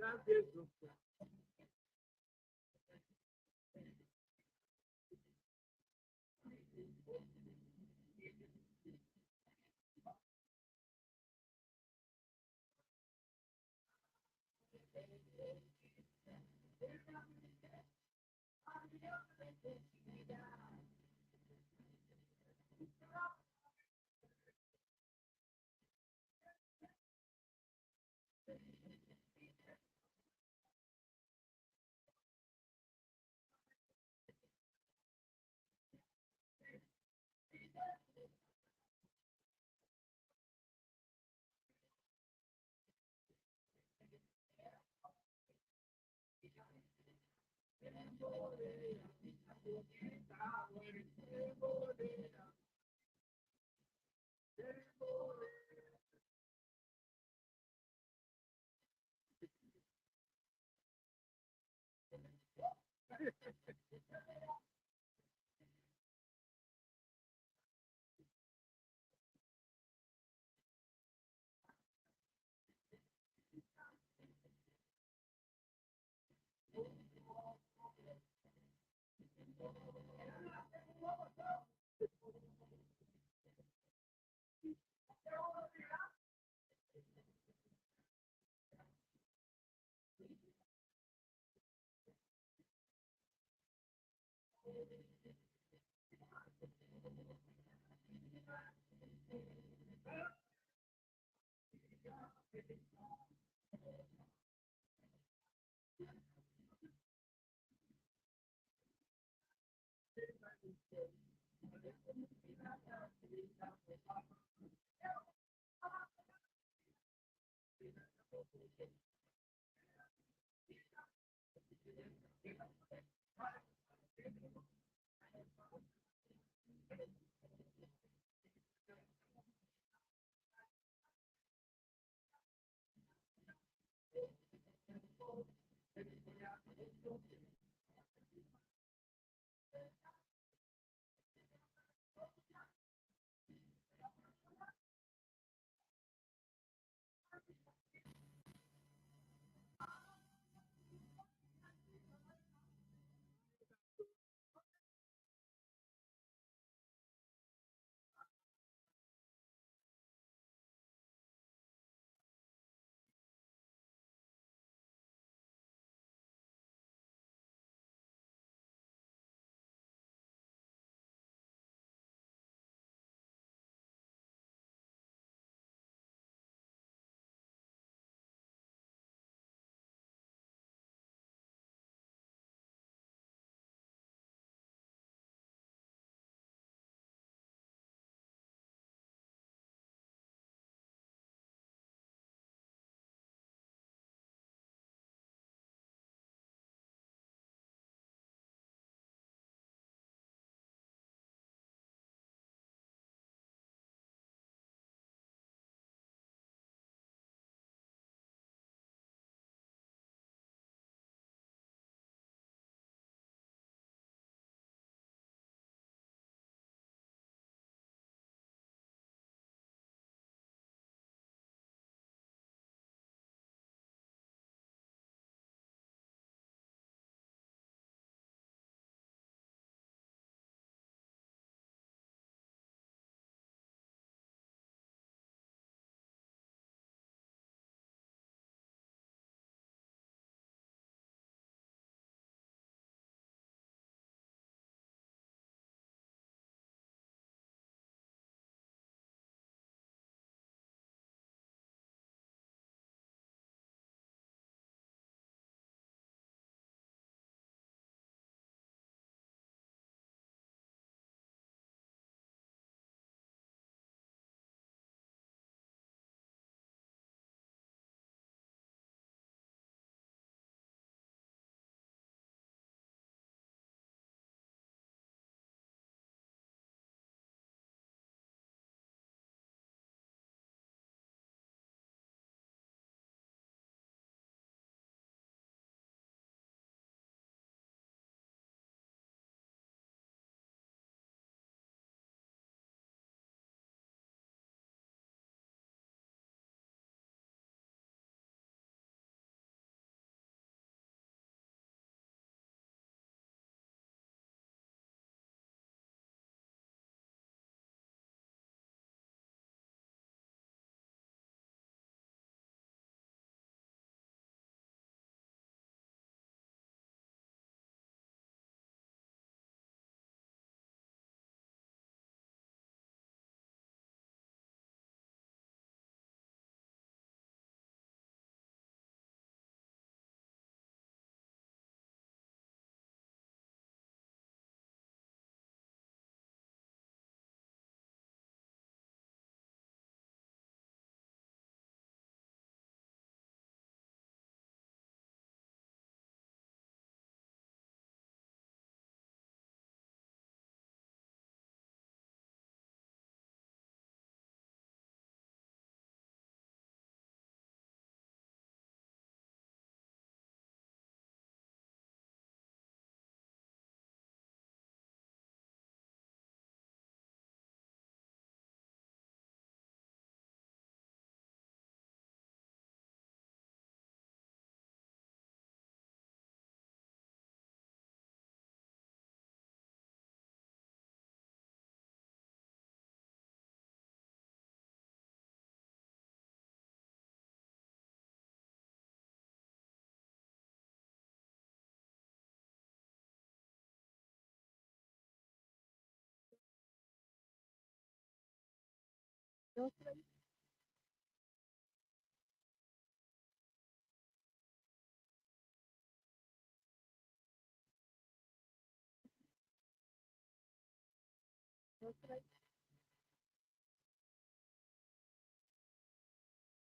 Gracias, doctor.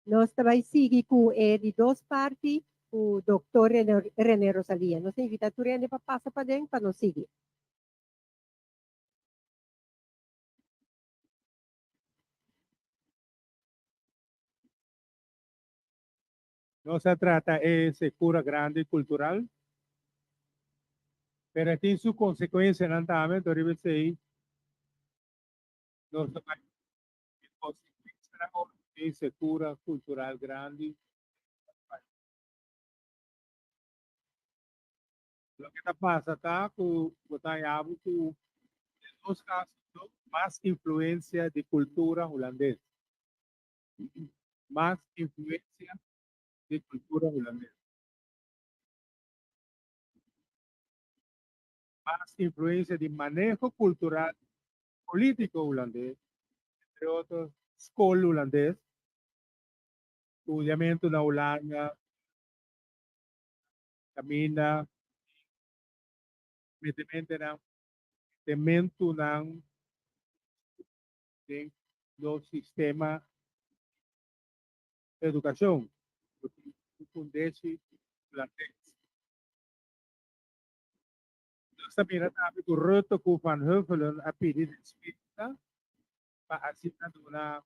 Nós também sigue com de duas partes, o doutor René Rosalia. Nós invita a René para passar para dentro para nós seguir. No se trata de secura grande cultural, pero tiene su consecuencia en también, debe ser, no se va a consecuencia de secura cultural grande. Lo que está pasa está con los casos, ¿no? Más influencia de cultura holandesa, más influencia de cultura holandesa, más influencia de manejo cultural político holandés, entre otros, escuela holandés, estudiamiento na Holanda, camina, temento ng do sistema de educação, fundesse holandês. Sa pinatabi ko Ruto ko Van Huffelen a pedir despesa para asignar una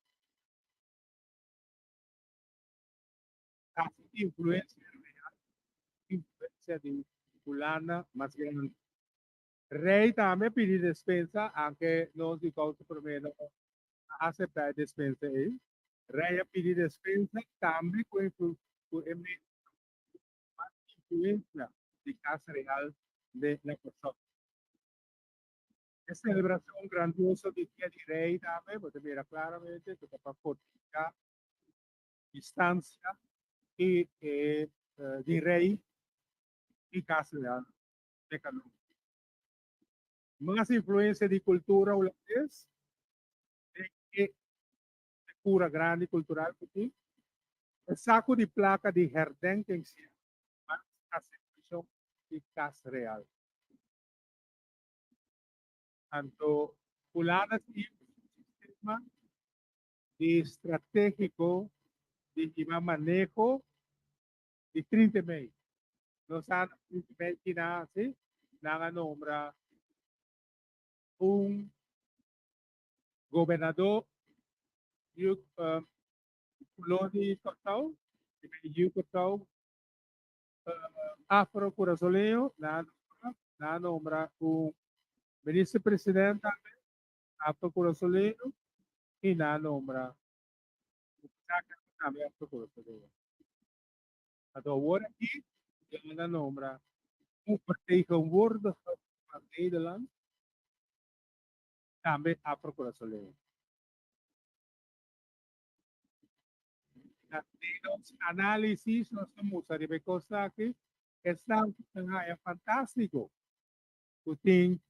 influencia real, influencia de fulana más grande. Rei também pedir despensa, aunque não se causa primeiro aceitar despensa aí. Rei pedir despensa também com influencia de casa real de la persona. Es celebración grandiosa de Día de Rey también, porque mira claramente que para fortificar distancia y de Rey y casa real de Calú. Más influencia de cultura holandesa, de pura grande cultural, porque el saco de placa de herdenking más aceptación de casa real. Tanto Pulanas y sistema de estratégico de llevar manejo de 30 meses. Nos han imaginado, nada nombra un gobernador de Yucatán, afro-curazoleño, nada nombra un vicepresidente afro-curazoleño y nada nombra un afro-curazoleño. Ahora aquí, nada nombra un vertegenwoordiger van Nederland, también afro-curazoleño. Los análisis nos muestran que cosas que están fantástico. Tú tienes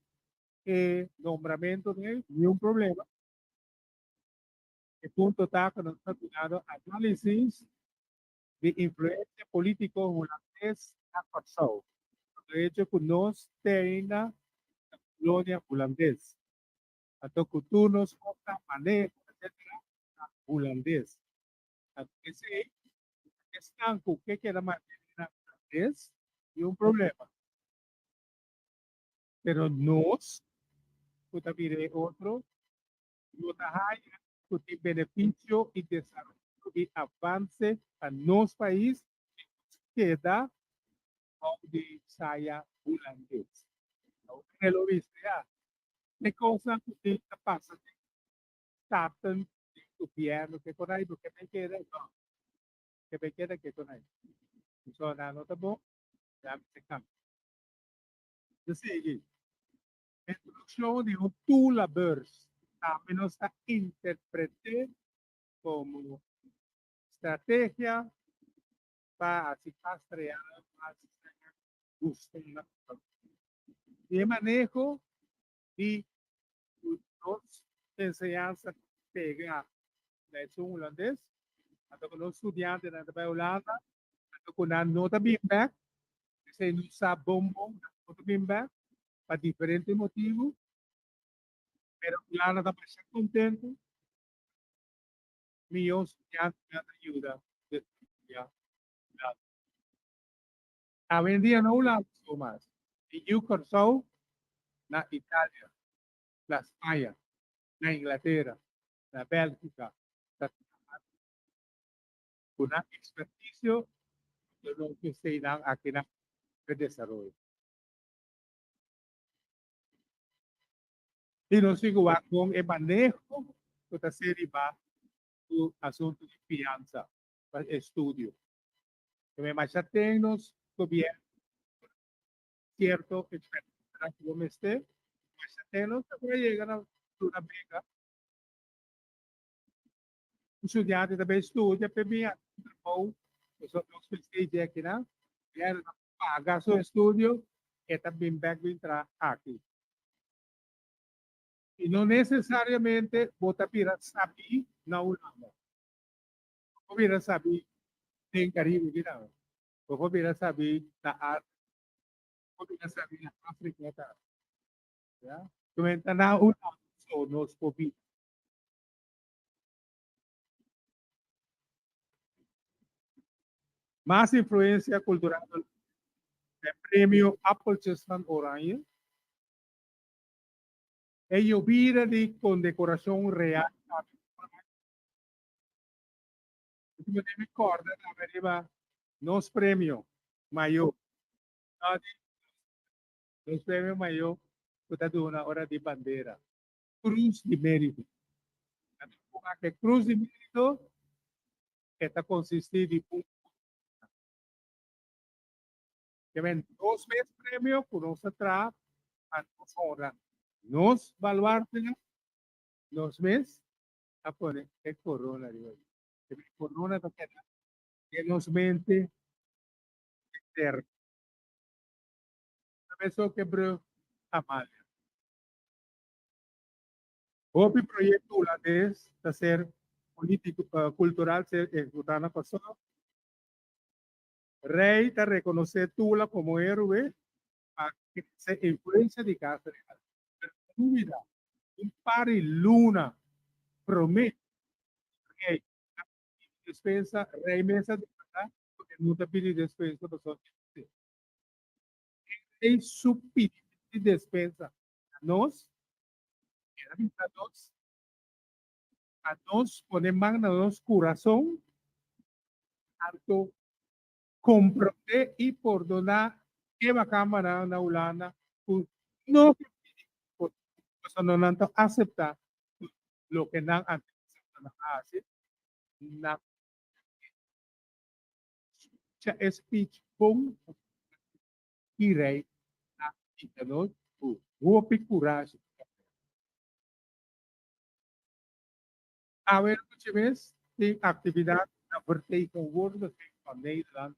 nombramiento de ni un problema. El punto está que nos está dando análisis de influencia político holandés a pasado. De hecho, que nos tiene la colonia holandés. Hasta que tú nos contas manejo, etcétera, holandés. Ese estanco que queda mantener es un problema. Pero nos, también otro, nos hay que beneficio y desarrollo y avance a los países que da de saya holandés. En lo viste ya. ¿Qué cosa que pasa? Starten de gobierno que con ahí, porque me queda, no. Que me queda que con ahí. Eso no está bueno. Ya me cambia. De seguir. Introducción de un tool beurs. También nos está interpreté como estrategia para así rastrear más de manejo y dos enseñanzas pegar leiding holandês. Ato ko no estudiante na tabi Holanda. Ato ko na nota bimbak. Kasi no sa bombong nota bimbak. Pa diferente motivo. Pero Holanda tabi siya contento. Milhão estudiante na ajuda. Hoy en día no Holanda más. Y yo cursó na Italia, na España, na Inglaterra, na Bélgica, una experticio de lo que se dan aquí en el desarrollo. Y no sigo con el manejo de esta serie va su asunto de fianza, para estudio. Que me machaten los gobiernos, cierto experto, como esté, machatenos, para llegar a una beca. O estudiante também estuda para mim, ou eu só pesquisei aqui, né? Quer pagar seu estudo e também vai entrar aqui. E não necessariamente você pira saber na Holanda. Você pira saber em Caribe, não. Você pira saber na África. Você pira saber na África, tá? Então, na Holanda, só nós podemos. Más influencia cultural del premio Apple Chestnut Orange. Ello vida de condecoración real. Me recuerda la nos premio mayor. Los premios mayor, puta de una hora de bandera. Cruz de mérito. Que cruz de mérito está consiste de un que ven 2 veces premio por nos atrás a nos honra. Nos baluarte 2 meses a poner el corona. El corona que nos mente eterno. Eso quebró a Amalia. Otro proyecto holandés de ser político cultural ser ejecutado pasado. Rey te reconoce Tula como héroe para que se influencia de casa real. Pero tu vida, un par y luna promete rey despensa, rey mesa de verdad, porque no te pide despensa, rey su pide despensa. Nos, a nos ponen magna nos corazón, tanto comprender y perdonar que va a cámara na Holanda, no no aceptar lo que no antes hace, na speech pong y rey na internet, hubo coragem. A ver, muchas veces, de actividad na vertegenwoordiging van Nederland.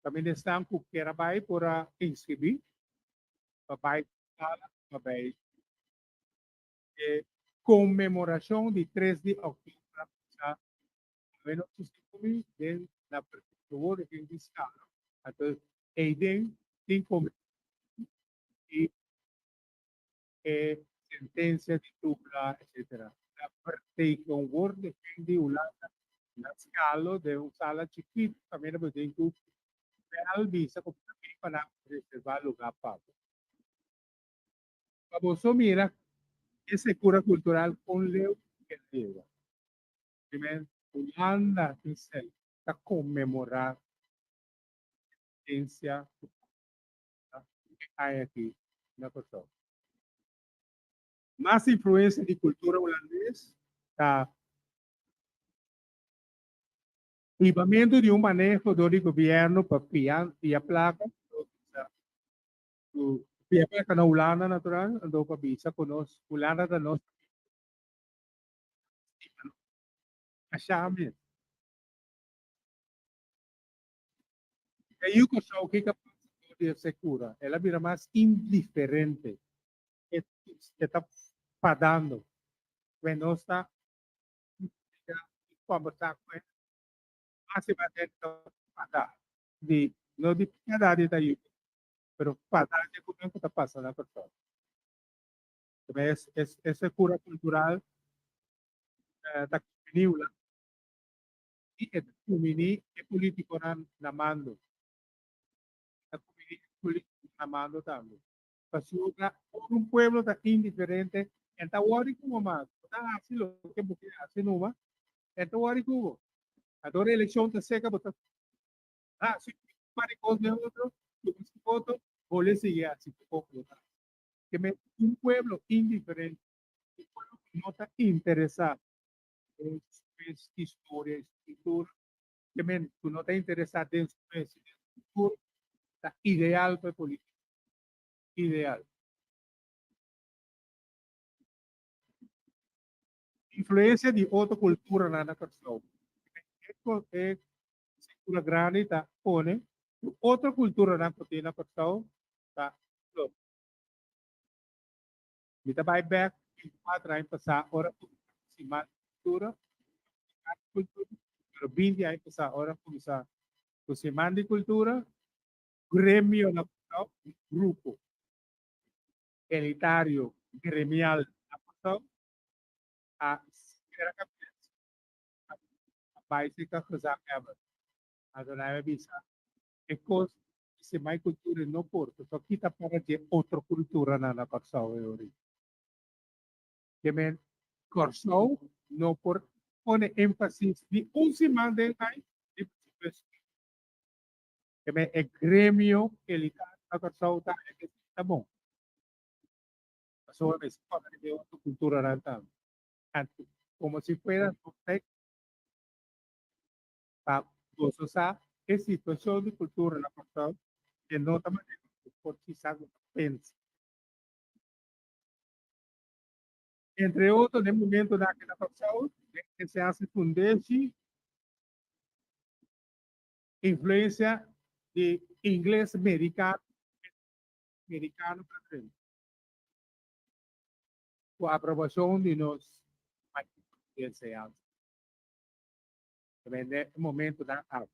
Também estão com que vai para inscrever, para comemoração de 3 de outubro. A ver, nós estamos dentro da vertegenwoordiging de Estado. Então, Eiden tem como e sentença de tubla, etc. La vertegenwoordiging de Holanda, na escala de uma sala chiquita, também não tem que visa como para reservar lugar para. Famoso mira ese cura cultural con Leo que llega. Primero, Holanda está conmemorar la ciencia que hay aquí. Una cosa. Más influencia de cultura holandesa. Equipamiento de un manejo del gobierno para via placa. Via placa na Holanda natural, ando pa bisa conosco Holanda da nós. Achamos. E eu que sou que de segura, ela vira mais indiferente. Está pagando. Quando está conversar com ele, mas se vai ter de não de cada dia da yuta, pero para de como que está passando a pessoa. Também essa cura cultural da comunidade e é comunidade é político na mando, a comunidade político na mando também. Pasura un pueblo está indiferente, está wari como más, está así lo que porque hace no más, está wari como. Ahora elección te seca, porque si para cosas de otro, tu voto, o le sigue así poco. Un pueblo indiferente, un pueblo que no está interesado en su historia, escritura, que tú no estás interesado en su cultura, está ideal para política, ideal. Influência de outra cultura na pessoa. É cultura grande, tá? Pone outra cultura na cotina pessoa, tá? So, kita vai back em quatro anos passar hora se mais cultura, pero 20 anos passar hora começar o semana de cultura, grêmio na pessoa, grupo elitário, gremial na pessoa, a era básica coisa ever. Agora bisa because se mai cultura no porto, só kita para de outra cultura na pessoa ori. Que men corso no por pone énfasis de se mande ai de que men é grêmio elitário na pessoa tá bom. Pessoa vez para de outra cultura na tam. Como se fuera para gozar é situação de cultura na pessoa que não também por si sabe pensa. Entre outros, no momento daquela pessoa, que se hace fundesse influência de inglês americano para frente. Com a aprovação de nós, enseñanza. Também no momento da arte.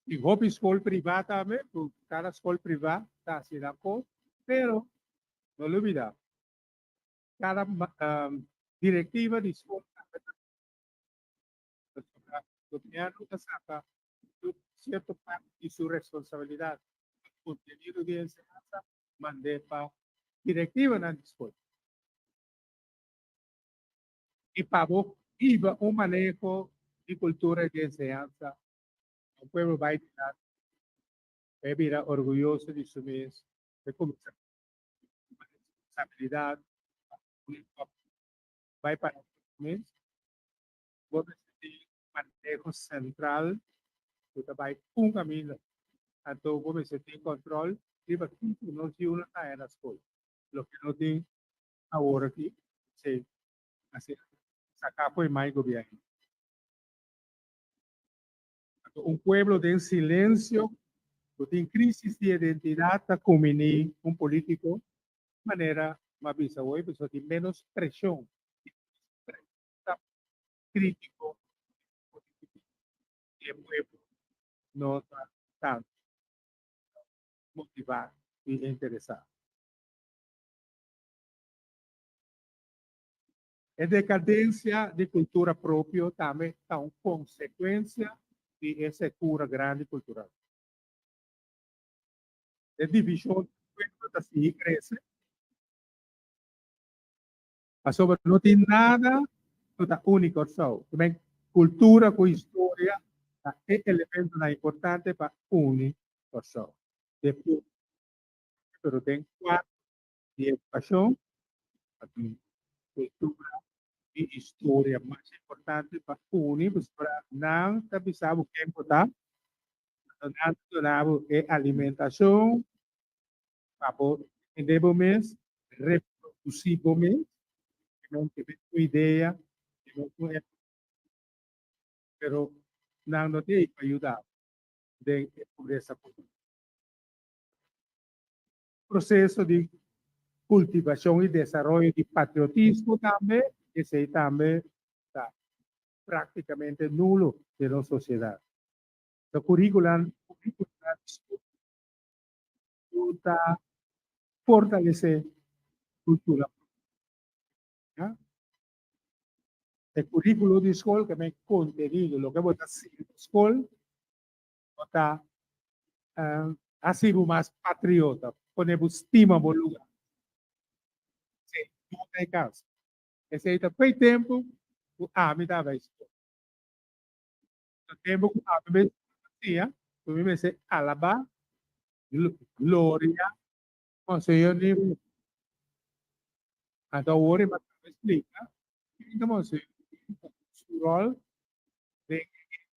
E houve escola privada também, cada escola privada está assim da cor, pero não olvidar, cada diretiva de escola gobierno saca cierto parte de su responsabilidad. El contenido de enseñanza mandé para directiva en la escuela. Y para vos iba un manejo de cultura de enseñanza. El pueblo va a estar orgulloso de su mes, de responsabilidad. Va para el mes. Vos manejo central, tú te vas un camino. Entonces, vos se tiene control, y va no si uno está en la escuela. Lo que no tiene ahora aquí, se hace sacar por más gobierno. Un pueblo de silencio, tiene crisis de identidad, como un político, de manera más visa hoy, pues tiene menos presión. Crítico, y el pueblo no está tan motivado y interesado. Es decadencia de cultura propia también está una consecuencia de esa cura grande cultural. La división así crece. Sobre no tiene nada único. También cultura con historia es elemento importante para unir. Después, pero tengo cuatro de educación, cultura y historia más importante para unir, pues para no bisa que importar, alimentación, para debemos reproducir, não teve ideia, pero não tem para ajudar de pobreza política. Processo de cultivação e desenvolvimento de patriotismo também ese también está prácticamente nulo de la sociedad. El currículum está fortalece cultura. ¿Ya? El currículo de escuela que me contenido, lo que voy a hacer en la escuela, está a ser más patriota, poner estima en el lugar. Sí, no hay caso. Esse aí foi tempo, me dava isso. O tempo que me tinha, o me disse, Alaba, Gloria, Monsenhor Nível. Então, o Ori explica, então, Monsenhor, o rol de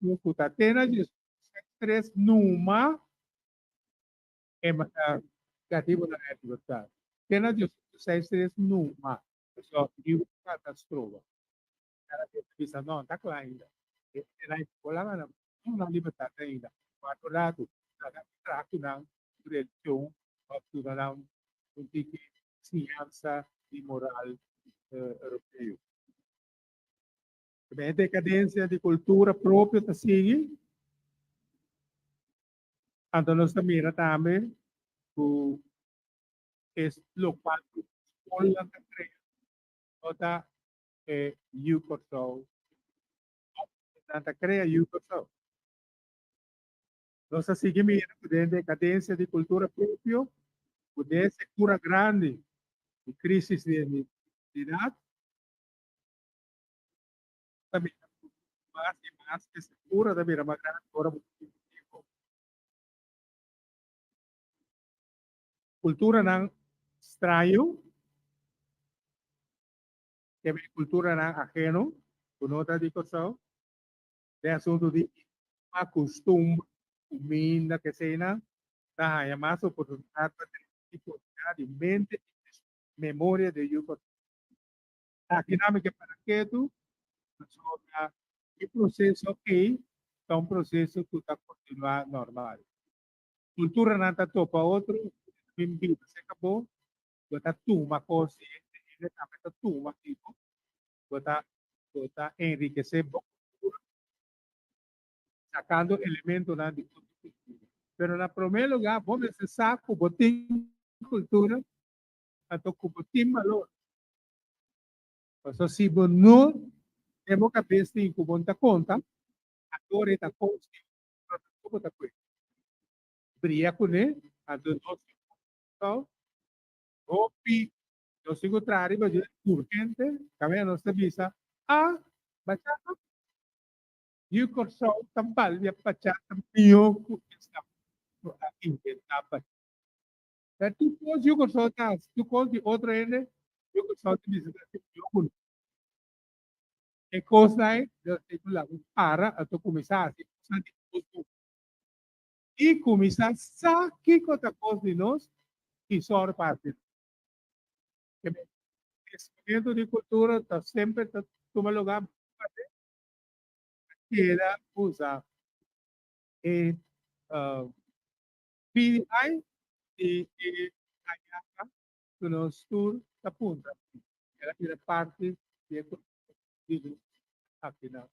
o Kutatena, Jesus, três numa, negativo na época. Tena Jesus, três numa. Só, e o catastrofe. Cara, bisa não, tá claro ainda. Na escola, não na liberdade ainda. Quatro lados, cada trato na religião, tudo na tipo ciência e moral europeu. A decadência de cultura própria da sigue. Então, nós também também o local escola da creia, toda o corso, da creia o corso. Nós seguimos a decadência de cultura própria, poder ser cura grande de crise de identidade, também mais e mais que se cura da beira mais grande agora cultura não estranho, que é cultura não ajeno, por outra discussão, é assunto de uma costume, comida que seja, tá, é mais oportunidade para ter de mente e memória de eu. A dinâmica para que tu o processo aqui é um processo que está continuar normal. Cultura não está topa outro, bem-vindo, se acabou, está tu uma consciência, ele está tu uma tipo, está enriquecer sacando elementos na cultura. Pero na primeiro lugar, vamos esse saco, botim cultura, ato com botim valor. Então, se não temos cabeça em conta conta, agora está consciente, como está coisa. Bria com ele, a do nosso então, opi, eu sigo trari, mas é urgente, também não se visa, bachata, e o corso tambal, e a bachata, mio, que está inventado. Mas tu pode o corso, tu pode outro ele, o corso de visita, e coisa aí, eu sei que lá, para, a começar, a e começar a saber outra coisa de nós, e só parte. Conhecimento de cultura está sempre toma lugar que era usar e PI e a que nos tour da punta era parte de aqui na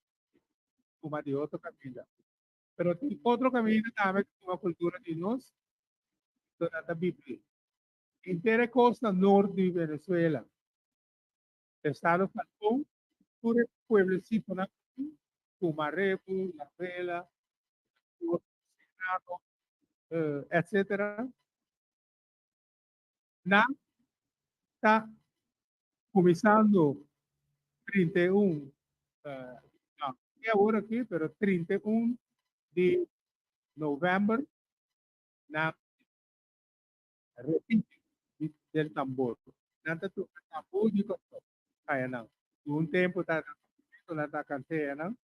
uma de outro caminho. Pero tem outro caminho também que uma cultura de nós da Bíblia. Inteira costa norte de Venezuela, estado Falcón, por el pueblecito, Pumarepu, La Vela, etcétera. Na está começando 31, não, é agora aqui, pero 31 de novembro, na repite del tambor. Nanta tu tambor de costo. Kaya não. Um tempo está na canteira, não?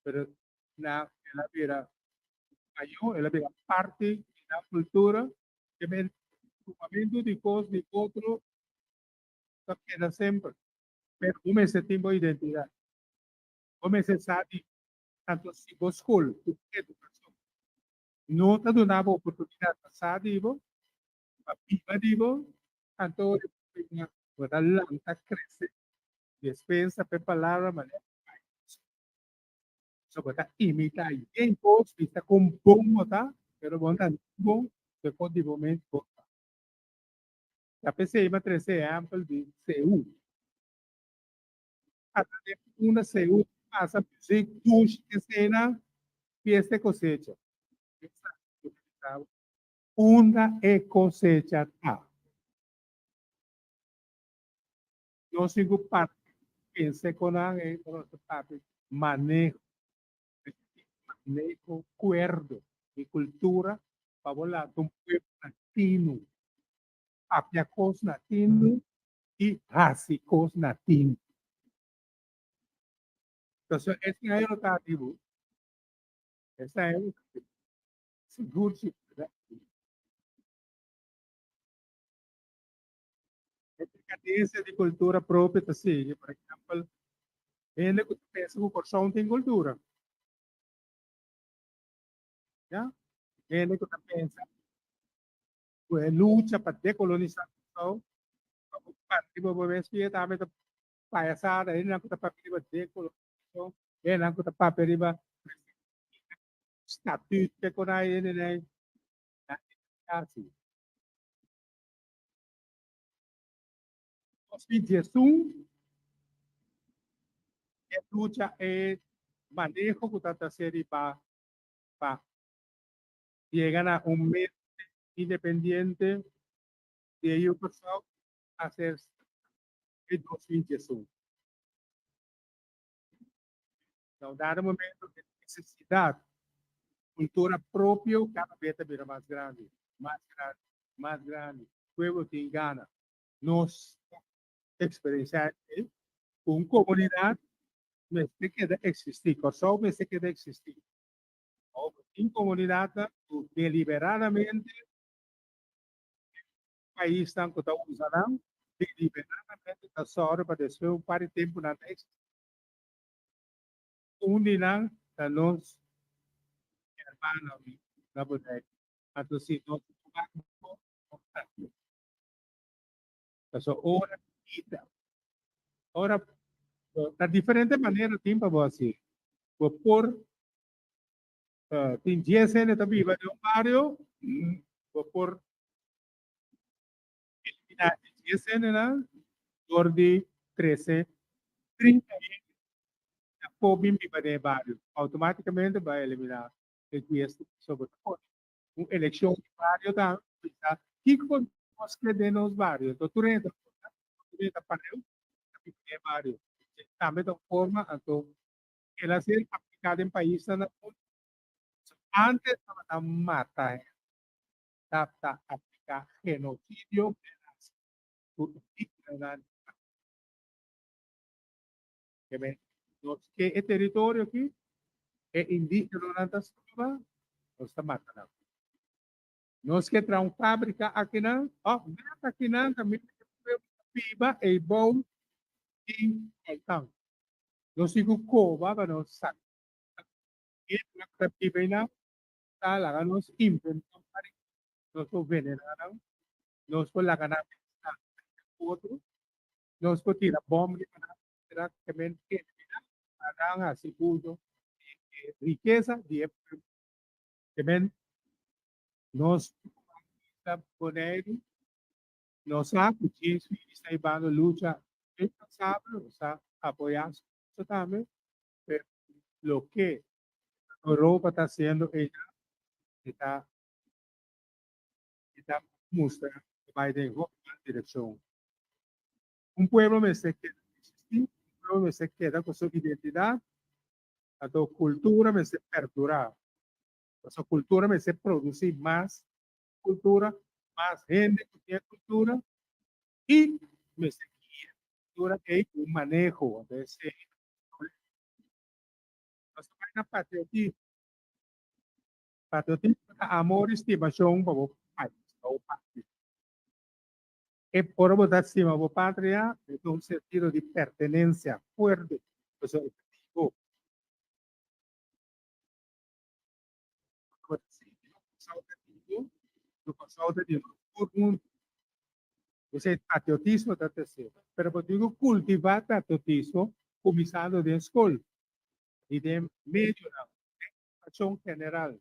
Pero na ela vira ela vira parte da cultura que vem o momento de coisa de outro queda sempre. Pero como esse tempo de identidade. Como esse sabe tanto se buscou educação. Não está dando oportunidade para divo, para viva divo, tanto a lanta cresce dispensa pe palabra maneira. So bota imita e tempos, está com bom, tá? Pero bom tá bom, se pode de momento. A PC ima 13 example de CU. Até uma CU passa music push que cena fiesta cosecha. Una e cosecha tá. Não sigo parte, pense com a parte manejo, manejo cuerdo de cultura para volar um pueblo latino, apiacos latino y básicos nativos. Entonces, este es el rotativo. Esta es seguro. Esta cadência de cultura própria, assim, por exemplo, ele que pensa que o coração tem cultura. Já? Ele que pensa que a luta para decolonização, para que o governo estivesse também palhaçada, ele não está para decolonização, ele não está para estatuto que com ele, né? Assim. Os vídeos a luta é manejo que está sendo para llegar a un medio independiente de ellos hacer el 2021. Então, dado momento de necessidade, cultura própria, cada vez vira mais grande, mais grande, mais grande. O povo te engana. Nós experienciamos uma comunidade, mas se queda existir, só se queda existir. Em comunidade, deliberadamente, o país está usando deliberadamente está só para descer um par de tempo na next. Unilang sa nos hermano na budaya atau si nos so ora kita ora da diferente manera timpa bo assim por tin 10 anos também vai de um barrio por eliminar 10 anos na ordi 13 30 pobim para de barrio automaticamente vai eliminar o que sobre uma eleição de barrio da que nós queremos barrio então tu renta para eu de barrio também da forma então ela ser aplicada em países na antes estava mata está aplicar genocídio que é território aqui é indígena na sua nós está matando nós que tra fábrica aqui não aqui não também piba é bom e então nós sigo cova para nós sacar e na piba na talaga nós inventamos nós veneraram nós por lá ganar outro nós por tirar bomba para também para seguro riqueza de também nós poner nós sabemos que isso está levando luta incansável está apoiando isso também lo que Europa está haciendo ella está mostrando que va en otra dirección. Un pueblo me se queda existir, un pueblo me se queda con su identidad, a tu cultura me se perdurar, a su cultura me se producir más cultura, más gente que tiene cultura y me se quiere cultura que hay un manejo de ese. Entonces, hay patriotismo, amor y estimación para vos país, o patria. Es por votar si vos patria, es un sentido de pertenencia fuerte, pues objetivo. No pasado de todo el mundo Ese patriotismo está tercero. Pero cuando digo cultivar patriotismo, comenzando de escuela y de medio, de educación general.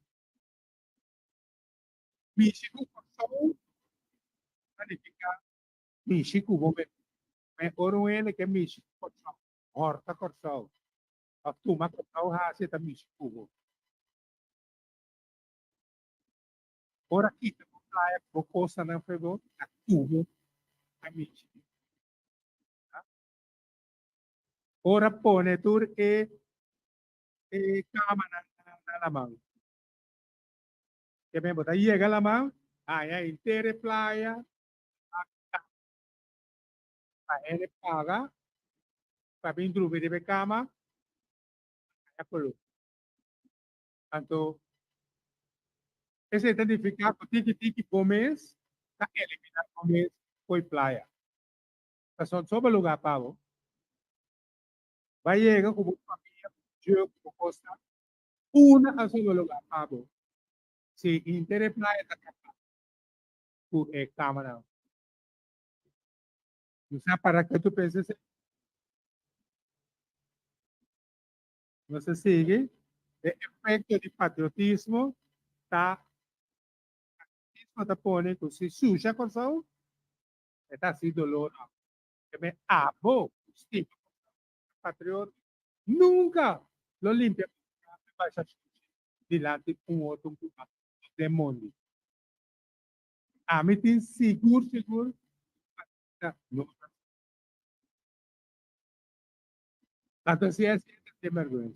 Michiku Korsau, significa Michiku, me oro ele que Michiku Korsau, Horta Korsau, Aftuma Korsau, Hase, ta Michiku. Ora kita ko playa ko costa na fego, Tubo, a Michiku. Ora pone tur cama na lamang. Que me bota llega la mano, allá intere playa, a ele paga, para vir drubi de cama, a colo. Tanto, esse identificado, tiki Gomes, está eliminado Gomes, foi playa. Son sobre lugar pago. Vai llegar como familia, yo como costa, una a solo lugar pago. Si intere playa, está capaz, tu cámara. O sea, para que tú penses, no se sigue, el efecto de patriotismo está pone così suja cosa está así dolor que me amo stimo patriota nunca lo limpia passa dilante un outro demônio a mim tem seguro no tanto se é de vergonha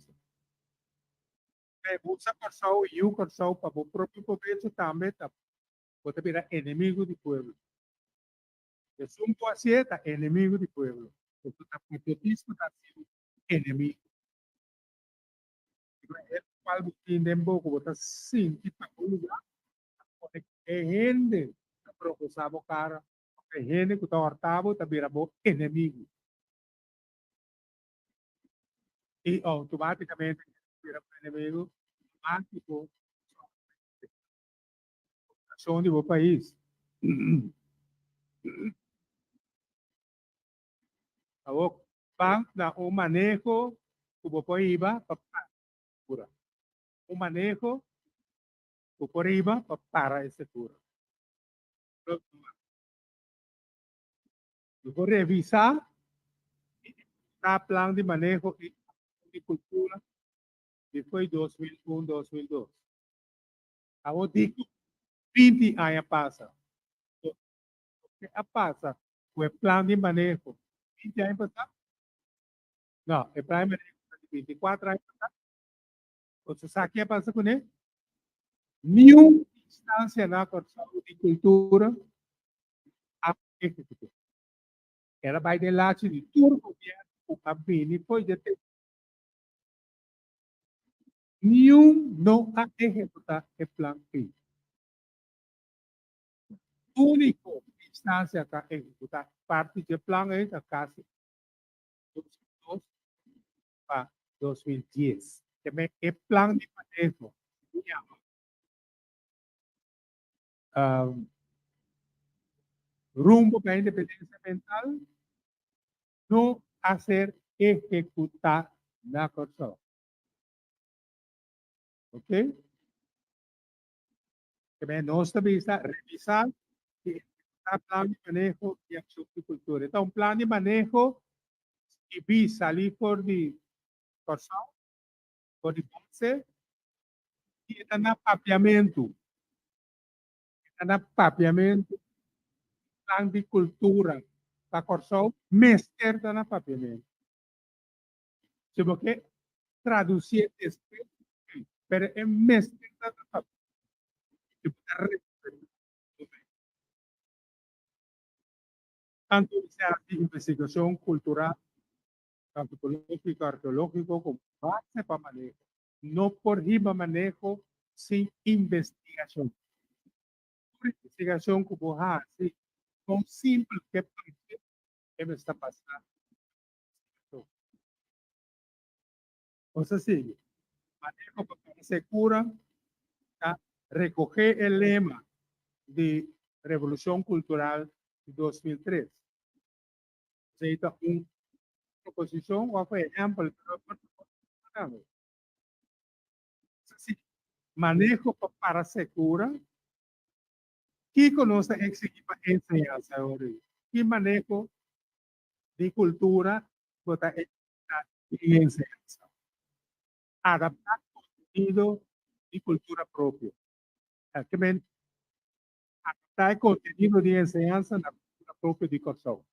usa corção e o corção para o próprio proveito também pode virar inimigo do povo. Es un poeta enemigo del pueblo. El patriotismo está siendo enemigo. El cual tiene en boca, está sin tipo de lugar, porque gente que procesamos cara, porque gente que está hartado, está virando enemigo. Y automáticamente, vira enemigo, automático, son de un país. Ahora, van a un manejo, como por IVA, para un manejo, por IVA, para ese cura. Eu vou revisar o plano de manejo de agricultura que foi 2001, 2002. Agora digo, 20 anos passa. O que passa? O plano de manejo, 20 anos passado? Não, o plano de manejo de 24 anos passado. Você sabe o que passa com ele? Nenhuma instância na Comissão de Cultura a executar. Ela vai de lá de todo o governo, o cabine, foi de ter nenhum não a executar o plano B. Único instância que a executar parte do plano é a casa 2002 para 2010. Também é plano de manejo. Rumbo para a independência mental, não a ser executar na Corte. Ok? Também nós também está revisar e plano de manejo e ação de cultura. Então, plano de manejo e visa ali por de corção, por de base, e está na papiamento. Está na papiamento, plano de cultura, para corção, mestre está na papiamento. Se você traduzir esse, pero é mestre está na papiamento. Tanto sea de investigación cultural, antropológico, arqueológico, como base para manejo. No por riba manejo sin investigación. Por investigación como así, con simple que me está pasando. O sea, sigue. Manejo para se cura, recoger el lema de revolución cultural 2003. Se hizo una proposición o fue ejemplo. Sí, manejo para segura. ¿Quién conoce ese equipo de enseñanza ahora? ¿Quién manejo de cultura y enseñanza? Adaptar contenido y cultura propia. Que ven, adaptar contenido de enseñanza en la cultura propia de Kosovo.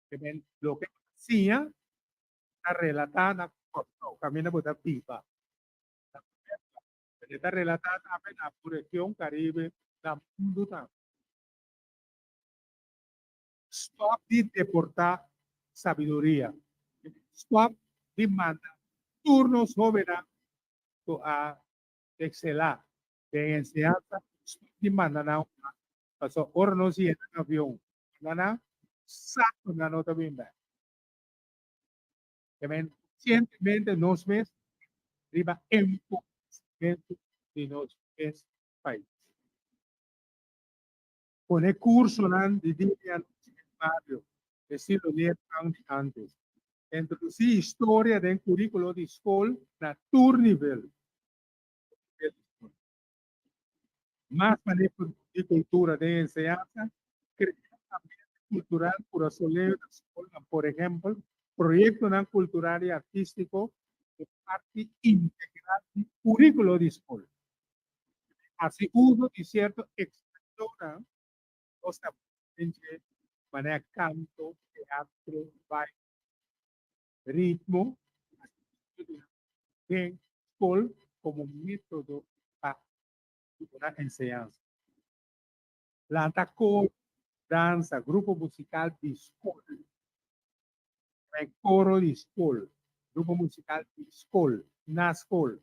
Que ven, lo que hacía, la relatada Kosovo, camina por la viva. Está relatada también a la región Caribe, la mundo. Stop de deportar sabiduría. Stop de mandar turno soberano a excelar de enseñanza. Stop de mandar a pasó hornos y en avión. Nana, saco na nota bimba. Que ven, recientemente nos meses, arriba empobrecimiento de nos es país. Pone curso de día en el barrio, estilo de antes. Introducir historia del currículo de escuela a tu nivel. Más manejo de cultura de enseñanza, crear ambiente cultural por asolear la escuela, por ejemplo, proyecto cultural y artístico de parte integral del currículo de escuela. Así uso de cierto expresora, o sea, manera canto, teatro, baile, ritmo, en escuela como método para una enseñanza. La coro, danza, grupo musical de escuela, coro de escuela, grupo musical de escuela, na escuela,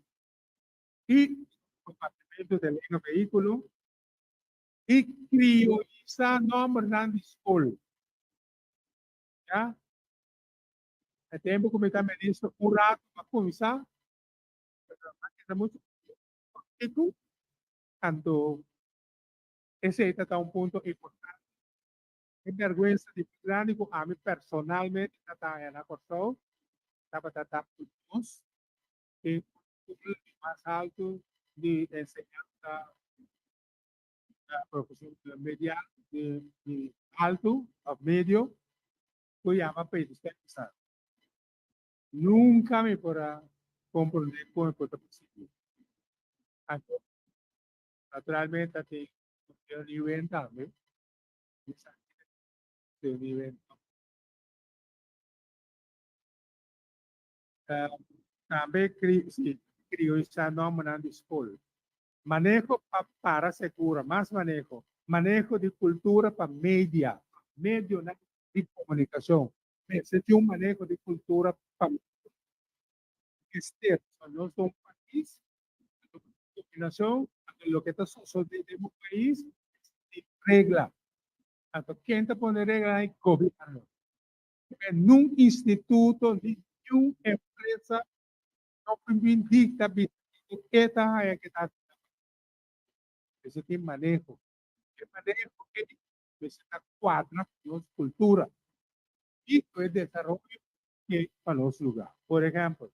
y compartimento del vehículo, y criolizar nombres de escuela. ¿Ya? El tiempo que me está medindo un rato para comenzar, pero mucho tiempo, cuando ese está un punto importante. Es vergüenza de grande a mí personalmente, está en la cosa, está el más alto de enseñanza, la profesión media, de alto, a medio, que llama pedestal. Nunca me podrá comprender cómo es posible. Naturalmente, tem um nivel também. Tem nivel. Também criou essa norma na escola. Manejo para segura, mais manejo. Manejo de cultura para mídia. Medio de comunicação. Esse é um manejo de cultura para externo. Nós somos um país, dominação, lo que está sucediendo en un país, regla. ¿Quién te pone regla? El gobierno. En un instituto, ni una empresa, no dicta, esta hay que dar. Ese es el manejo. El manejo es la cuadra, cultura. Y el desarrollo que para los lugares. Por ejemplo,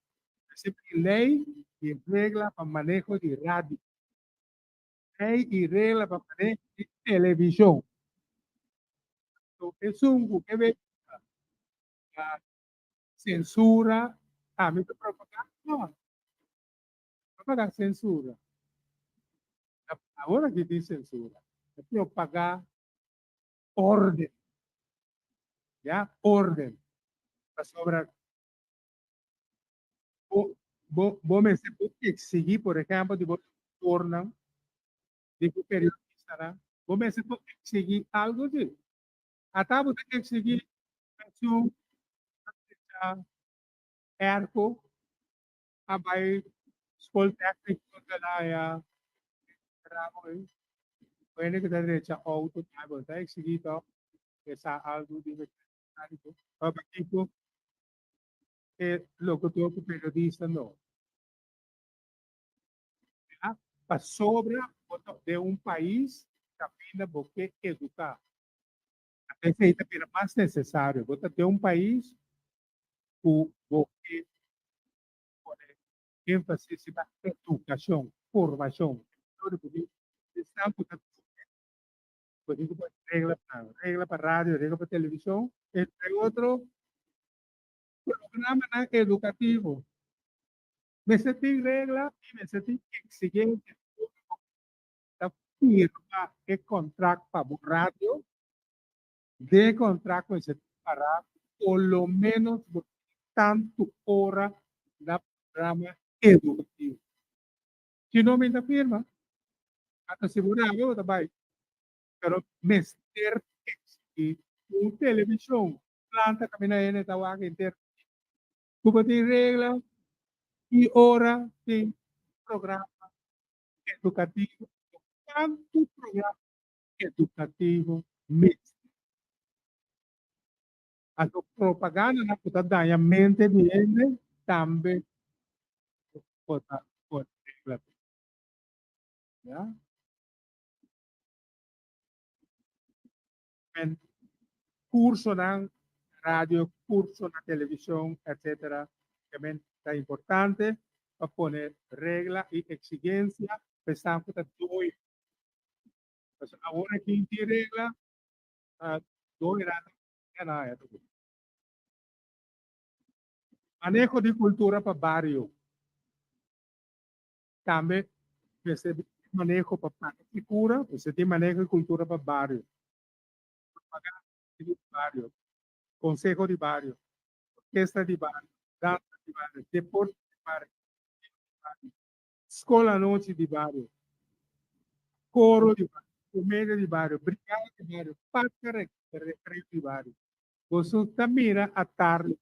ley y regla para manejo de radio. Ley y regla para manejo de televisión. Es un que ve la censura. A mí me propaganda. No, pagar censura. Ahora que dice censura, es propagar orden. ¿Ya? Orden. La sobra. Vos me exigir, por ejemplo, de vos tornan, de que periodista, ¿no? Vos me exigir algo de. Hasta vos que exigir canción, erco, a vai escola técnica de la puede que te derecha auto, está exhibido, esa algo de mecánico, tipo, lo que tú periodista no. Para sobra de un país, también porque educar. Esse aí também é mais necessário. Você tem um país que ênfase na educação, formação. Estão regla para rádio, regla para televisão, entre outro programa educativo. Mas você tem regla e você tem exigência da firma que contrato para o rádio, de contrato esse para pelo menos tanto hora da programa educativo. Se não me da firma, até segurado, tá bem. Pero mister exigir uma televisão, planta caminhar em tawaga inteira. Como tem regla e hora de programa educativo, tanto programa educativo mix. A propaganda na puta daya mente viene también puta regla. Ya. En curso na radio, curso na televisión, etcétera, también está importante para poner regla y exigencia, pensando que doy. Pues ahora quien tiene regla, doy nada. Manejo de cultura para barrio. También você manejo para cultura, você tem manejo de cultura para barrio. Propaganda de barrio, consejo de barrio, orquesta de barrio, dança de barrio, deporte de barrio, escola noite de barrio, coro de barrio, comédia de barrio, brigada de barrio, parque recreio de barrio. Você também mira a tarde,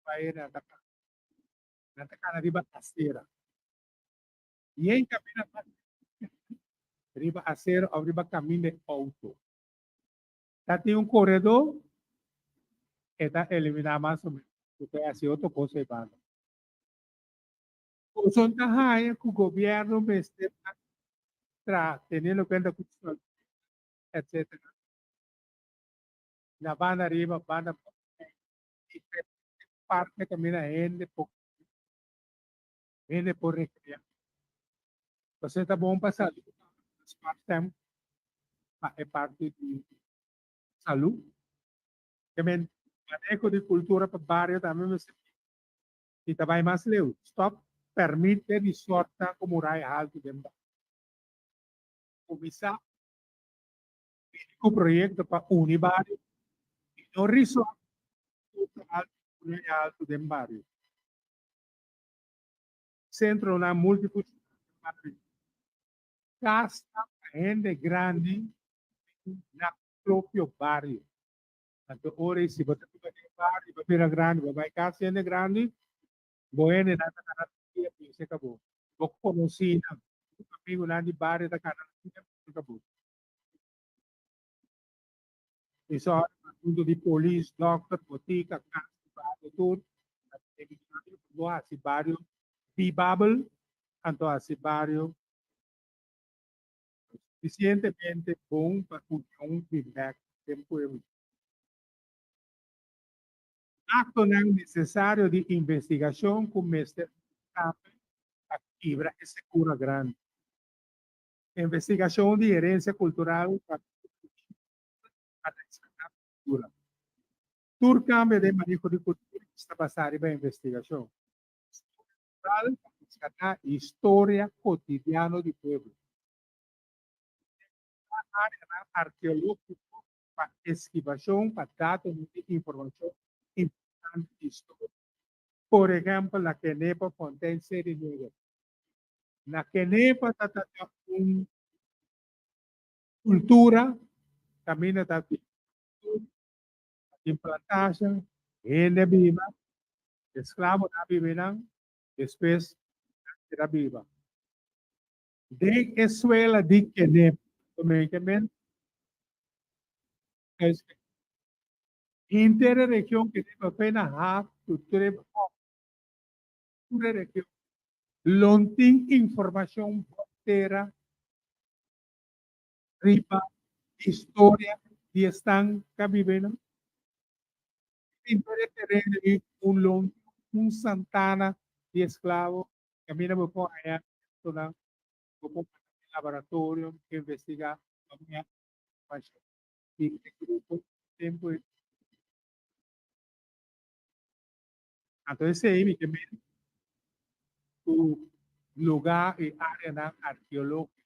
vai na casa de bataceira. E em caminho riba acero, riba caminho de auto. Tá tem corredor, está eliminar mais ou menos. Porque assim, outra coisa é banda. O son tahayan que o governo está teniendo en cuenta, etcétera. La banda arriba, banda parte también a gente por recrear. Entonces está bom para salud. Part-time é parte de salud. Também manejo de cultura para barrio também e também mais leu. Stop permite de sorta como rai alto de começar o projeto para unir barrio e não resolve alto de barrio. Centro na multifuncional. Casa gente grande na próprio barrio. Então, ora, se você vai ter barrio, vai ter grande, vai casa gente grande, boene na canadinha, isso acabou. Vou conhecer um amigo lá de barrio da canadinha, acabou. Isso é tudo de polícia, doctor, botica, casa, barrio, tudo. Boa, se barrio vivável, então, esse barrio suficientemente bom para um feedback temporário. Acto necessário de investigação com mestre a fibra e segura grande. Investigação de herência cultural para a cultura. Tur cambio de manejo de cultura que está passando para a investigação. Para a história cotidiana do povo. Arqueológico para esquivação, para dados de informação importante histórica. Por exemplo, la Kenepa contém série negra. Na Kenepa está uma cultura, também está implantação, gente viva, escravo na viveram, depois era viva. De escola de Kenepa, também interregião que tem apenas a cultura região. Lonting informação inteira riba historia de están cabibena. Pintor de terreno y un lom, un Santana de esclavo. Camina por allá, toda como laboratorio que investiga la y el grupo tiempo. Entonces, ahí me tu lugar y área arqueológica.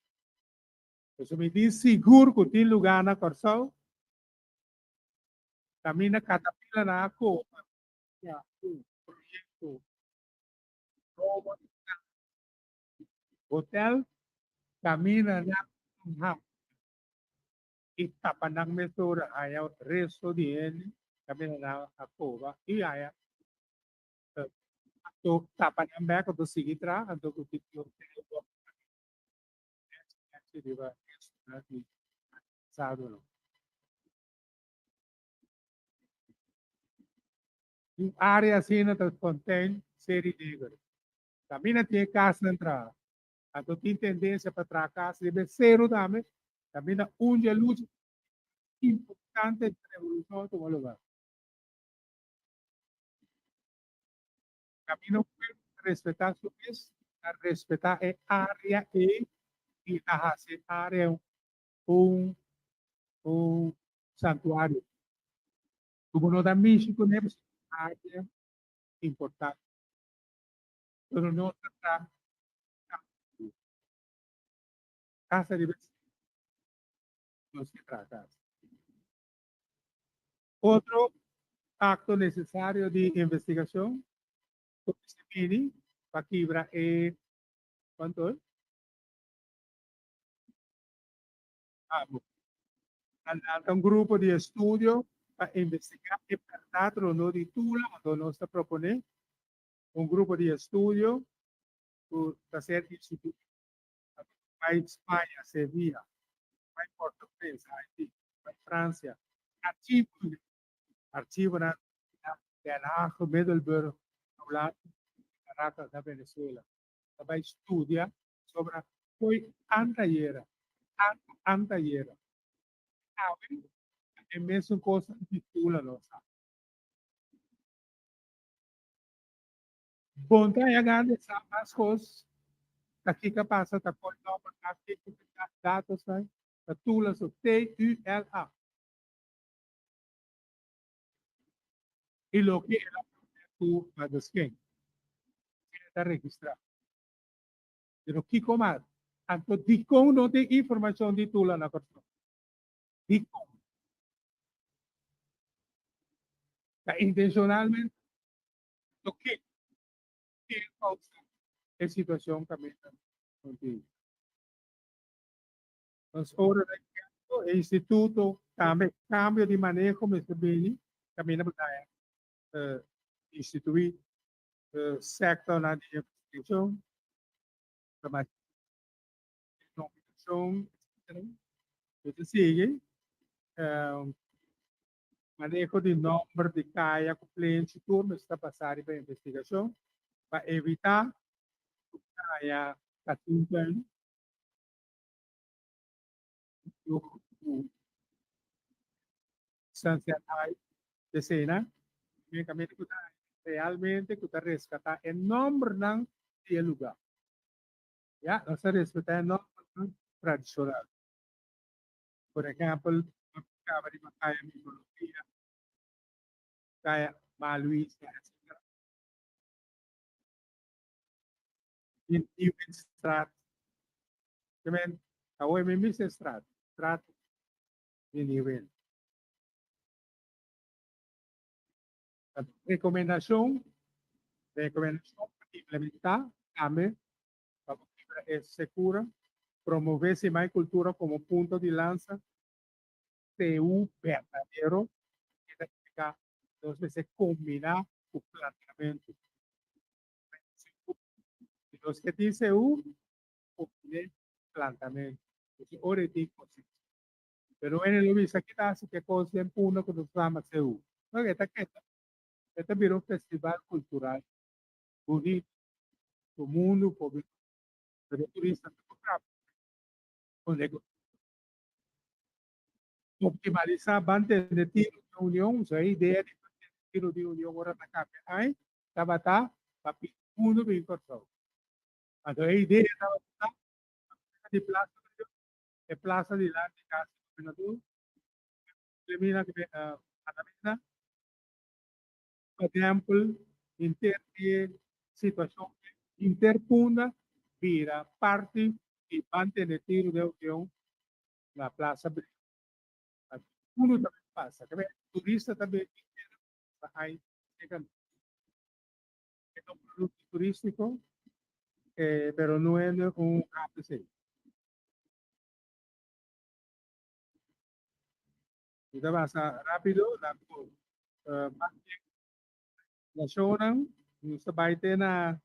Eso me dice seguro que tiene lugar na Corsao. Camina catapila na ako. Ya, proyecto. Hotel, camina na ha. Itapanang mesura ayaw resto din. Camina na ako ba? Iya. So, tapanang back of the sigitra and the kutipyo. Di ba? Sado. Yung area sino to contain série de camina tiene casa entrada. Ato tem tendência para trás, deve ser o dame. Camina unja luz importante de revolução do lugar. Camino respetar su es, respetar a área y hacer área un santuario. Como no da México, né? Área importante. Pero no está casa de no se trata. Otro acto necesario de investigación, para quebrar ¿cuánto es? Un grupo de estudio para investigar qué verdad o no titula o no se propone. Un grupo de estudio para hacer instituto. Para España, Sevilla, para Portugal, Haití, para Francia. Archivo de Haag, Middelburg, Caracas, da Venezuela. Para estudiar sobre foi anteayer. Anteayer. É a mesma coisa que titula nossa. Bom, tá aí a grande as coisas. Aqui que passa, tá com o nome, aqui que tá dados, né? A tula, so T-U-L-A. E lo que ela tu mas quem está registrado. Pero que comar, tanto dicom não tem informação de tula na persona. Dicom. Tá intencionalmente lo que causa a situação também contigo. Mas ora o instituto também cambio de manejo, mas também na verdade instituir sector na investigação, para nominação, itu sigue manejo de número de caia compliance turno está passando para investigação para evitar caia catungan sancionar de cena que kami kita realmente kita rescatar el nombre ng lugar ya no se respeta el nombre tradicional por ejemplo acaba de matar mitología kaya Maluisa etc. In even strat kemen kawai mimis strat in even recomendación para implementar AME es segura, promoverse más cultura como punto de lanza de un verdadero entonces se combina con planteamiento. Los que dice un planteamiento. Ahora digo, pero en el visa que hace que cosa en uno que nos llama CEU. No, este viró un festival cultural bonito, todo mundo, pero turistas, optimalizar bante de tiro de união, a ideia de tiro de união agora na capa. Aí, tabata, papi, mundo bem cortado. Então, a ideia tabata de plaza de lá de casa, governador, termina que a mesa, por exemplo, inter situação interpunda vira parte e bante de tiro de união na plaza. Uno também passa, também turista também hay es un producto turístico, pero no es un APC. Kita bahasa rápido, nasional, sebaiknya na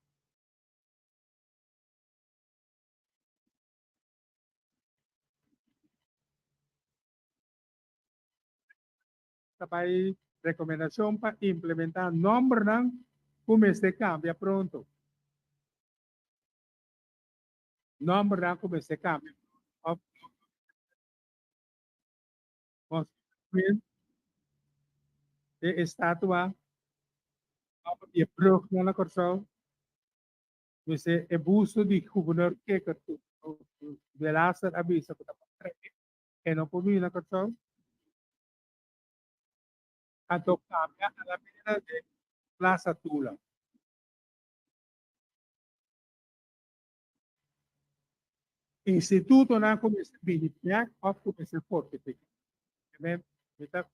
sabay recomendación para implementar nombre ng como se cambia pronto. Nombre ng como se cambia. Construir estatua e brug na corso. Você é busto de governador que de laser avisa que e não pode na corso. Atau cambia a la medida de Plaza Tula. Instituto na como se beneficiar ou como se fortificar. Está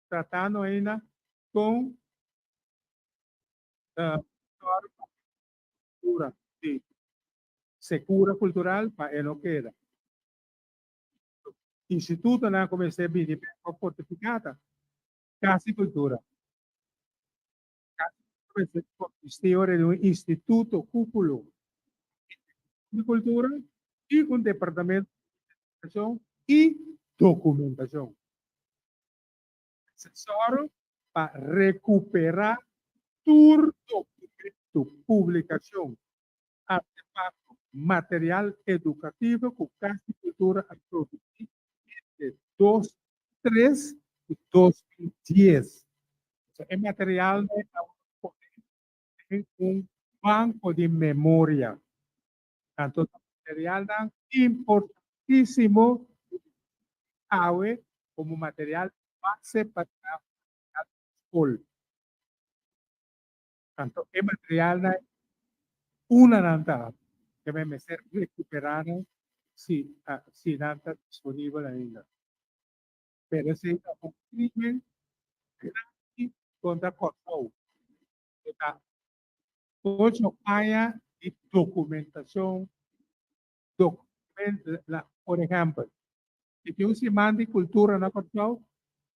tratando ainda com cultura, de secura cultural para não queda. Instituto na como se beneficiar ou fortificada, casa cultura. Istiore de un instituto cúpulo de cultura y un departamento de educación y documentación. Asesor para recuperar tu documento, publicación, artefacto, material educativo con casi cultura de 2003 y 2010. O sea, el material de un banco de memoria. Tanto material tan importantísimo como material base para la escuela. Tanto el material una nanta que me ser recuperado si nanta disponible ainda. Pero si es un crimen grave contra Kosovo. Ocho haya de documentación, por ejemplo, si tú se manda cultura na Kosovo,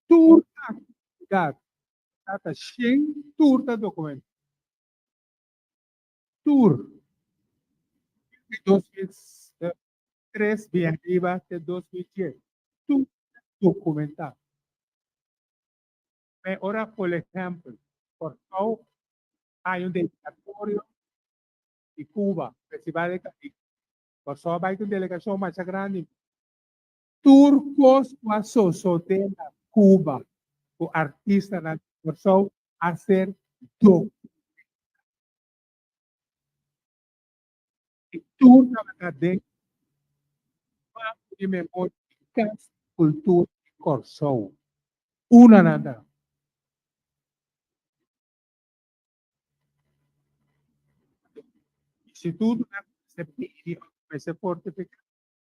turta actividad, hasta 100 turta documento. Tour de 2003 bien arriba de 2010. Tú documentar. Ahora, por ejemplo, por favor, hay un delegatorio de Cuba, Festival de Caribe. Por favor, hay una delegación más grande. Turcos a Sosotela, Cuba, o artistas, por favor, hacer documentación. Y turca académica de memoria, cultura y corso. Una nada. Instituto se fortifica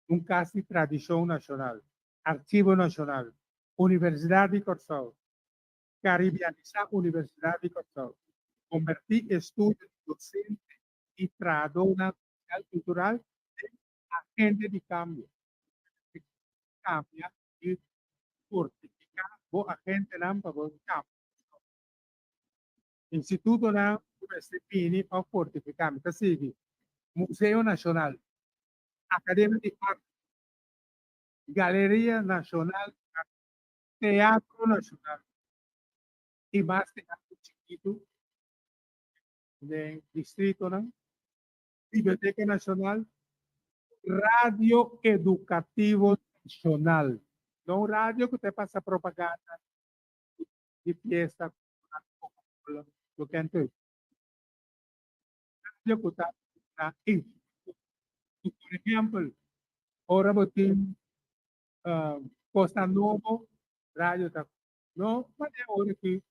un casi tradición nacional, Archivo Nacional, Universidad de Corso, Caribianizar Universidad de Corso, convertir estudios docentes y traducción cultural en agente de cambio. Cambia y fortificar o agente para cambio. Instituto na Pini o fortificare, kasi Museo Nacional, Academia de Arte, Galería Nacional, Teatro Nacional y más teatro chiquito del distrito, ¿no? Biblioteca Nacional, Radio Educativo Nacional, No radio que te pasa propaganda de fiesta, lo que antes. Radio que está ahí. Por ejemplo, ahora botín Costa Novo, radio está. No, mas é hora que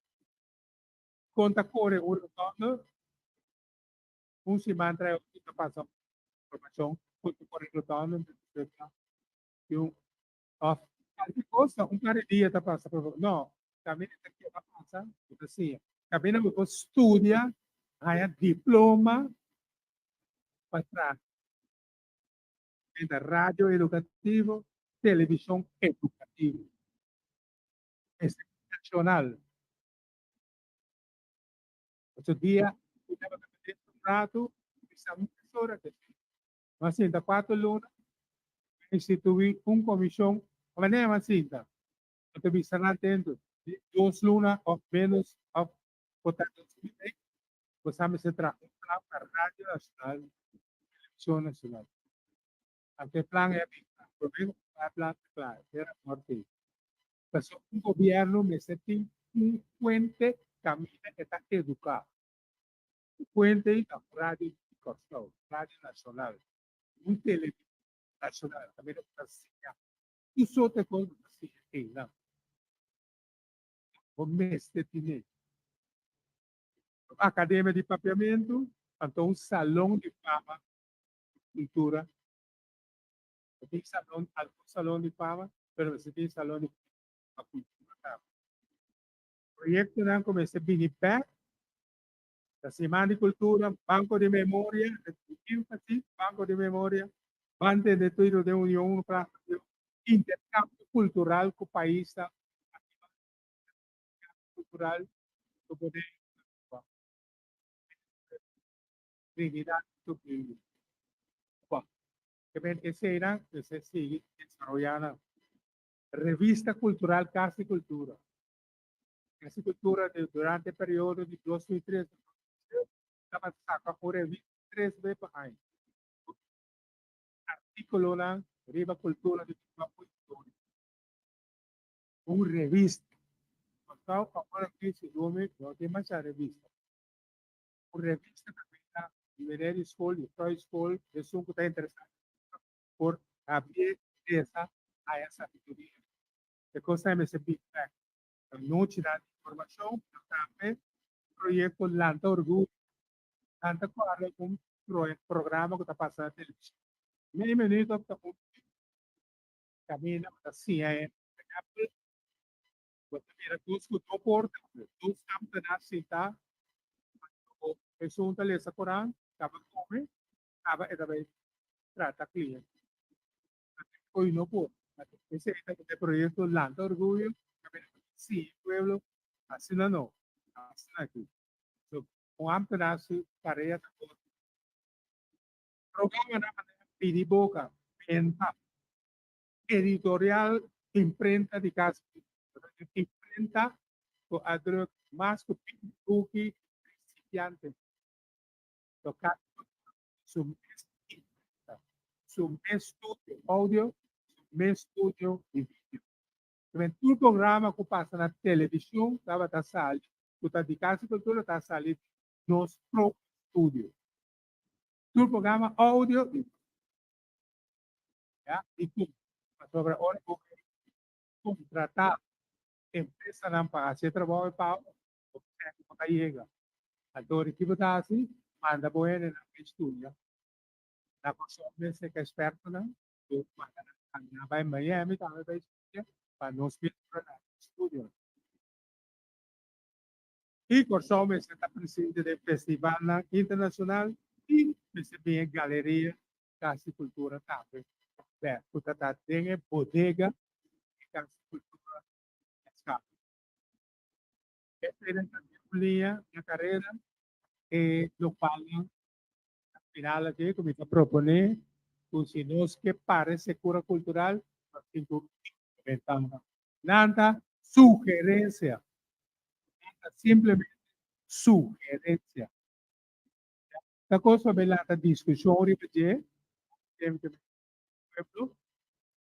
conta corre o retorno, se mantra que está passando informação, conta corre o retorno, e qualquer coisa, par de dia está passando. Não, também aqui está passando, assim, também não vou estudar, aí diploma, para rádio educativo, televisão educativa, é nacional. Outro dia, eu estava um rato, estava uma professora que mas ainda 4 lunas, instituir comissão, mas nem assim, eu estou estar atento, 2 lunas ou menos, ou portanto, você se trata um plano para a Rádio Nacional, Televisão Nacional. Aquele plano é problema, é plano claro, era norte. Mas governo me sente puente camina que está educado. Puente da Rádio Rádio Nacional, televisão nacional, também é assim. Isso outra coisa assim, não. O mês de dinheiro. Academia de papiamento, então um salão de fama, cultura. Tem salão de fama, mas você tem salão de cultura. O projeto não começa a vir back, a Semana de Cultura, Banco de Memória, ênfase, Banco de Memória, Bande de Tudo de União para intercâmbio cultural com o país, cultural, para poder dignidade do país. Ese era, ese sigue desarrollando revista cultural Casa y Cultura. Casa y Cultura durante el periodo de 2003 estaba sacando por revista 3 veces por año. Artículo na Riva Cultura de Cultura. Una revista. Então, agora aqui se nome, não tem mais a revista. Uma revista também está Mineiro School, Troy School, é um que está interessado por abrir essa a essa sabedoria. Que coisa é esse Big Bang? Não tirar informação, também projeto Lanta Orgulho, Lanta Quadra, programa que está passando na televisão. Meio minuto está caminho assim, você vira duas que não porta, duas campos na cita, o pessoal está lendo Corão, estava comendo, estava trata cliente. Hoy no puedo. Ese es el proyecto Lanta Orgullo, sí, pueblo, así no, así aquí. Un amplio tarea de programa de Piriboca, editorial, imprenta de casa, imprenta más que Piribuki, principiante. Tocar su estudio audio, estudio e vídeo. O programa que passa na televisão estava a sair, o de Casa e Cultura está a sair nos próprios estúdios. O programa áudio e tudo. Sobre a hora que contratar empresa não para fazer trabalho para o técnico que chega. Então, a equipe está assim, manda boa no estúdio. Na pessoa que é experta, vai em Miami, também vai para nos estúdio. E Corsome está presente no Festival Internacional e recebe galeria Casa e Cultura também. Portanto, tem bodega e Casa e Cultura. Essa era a linha da carreira e do qual final aqui, como está proponer, se nós que parece cura cultural, nada sugerencia, simplemente sugerencia. La cosa bella la discussione perché pueblo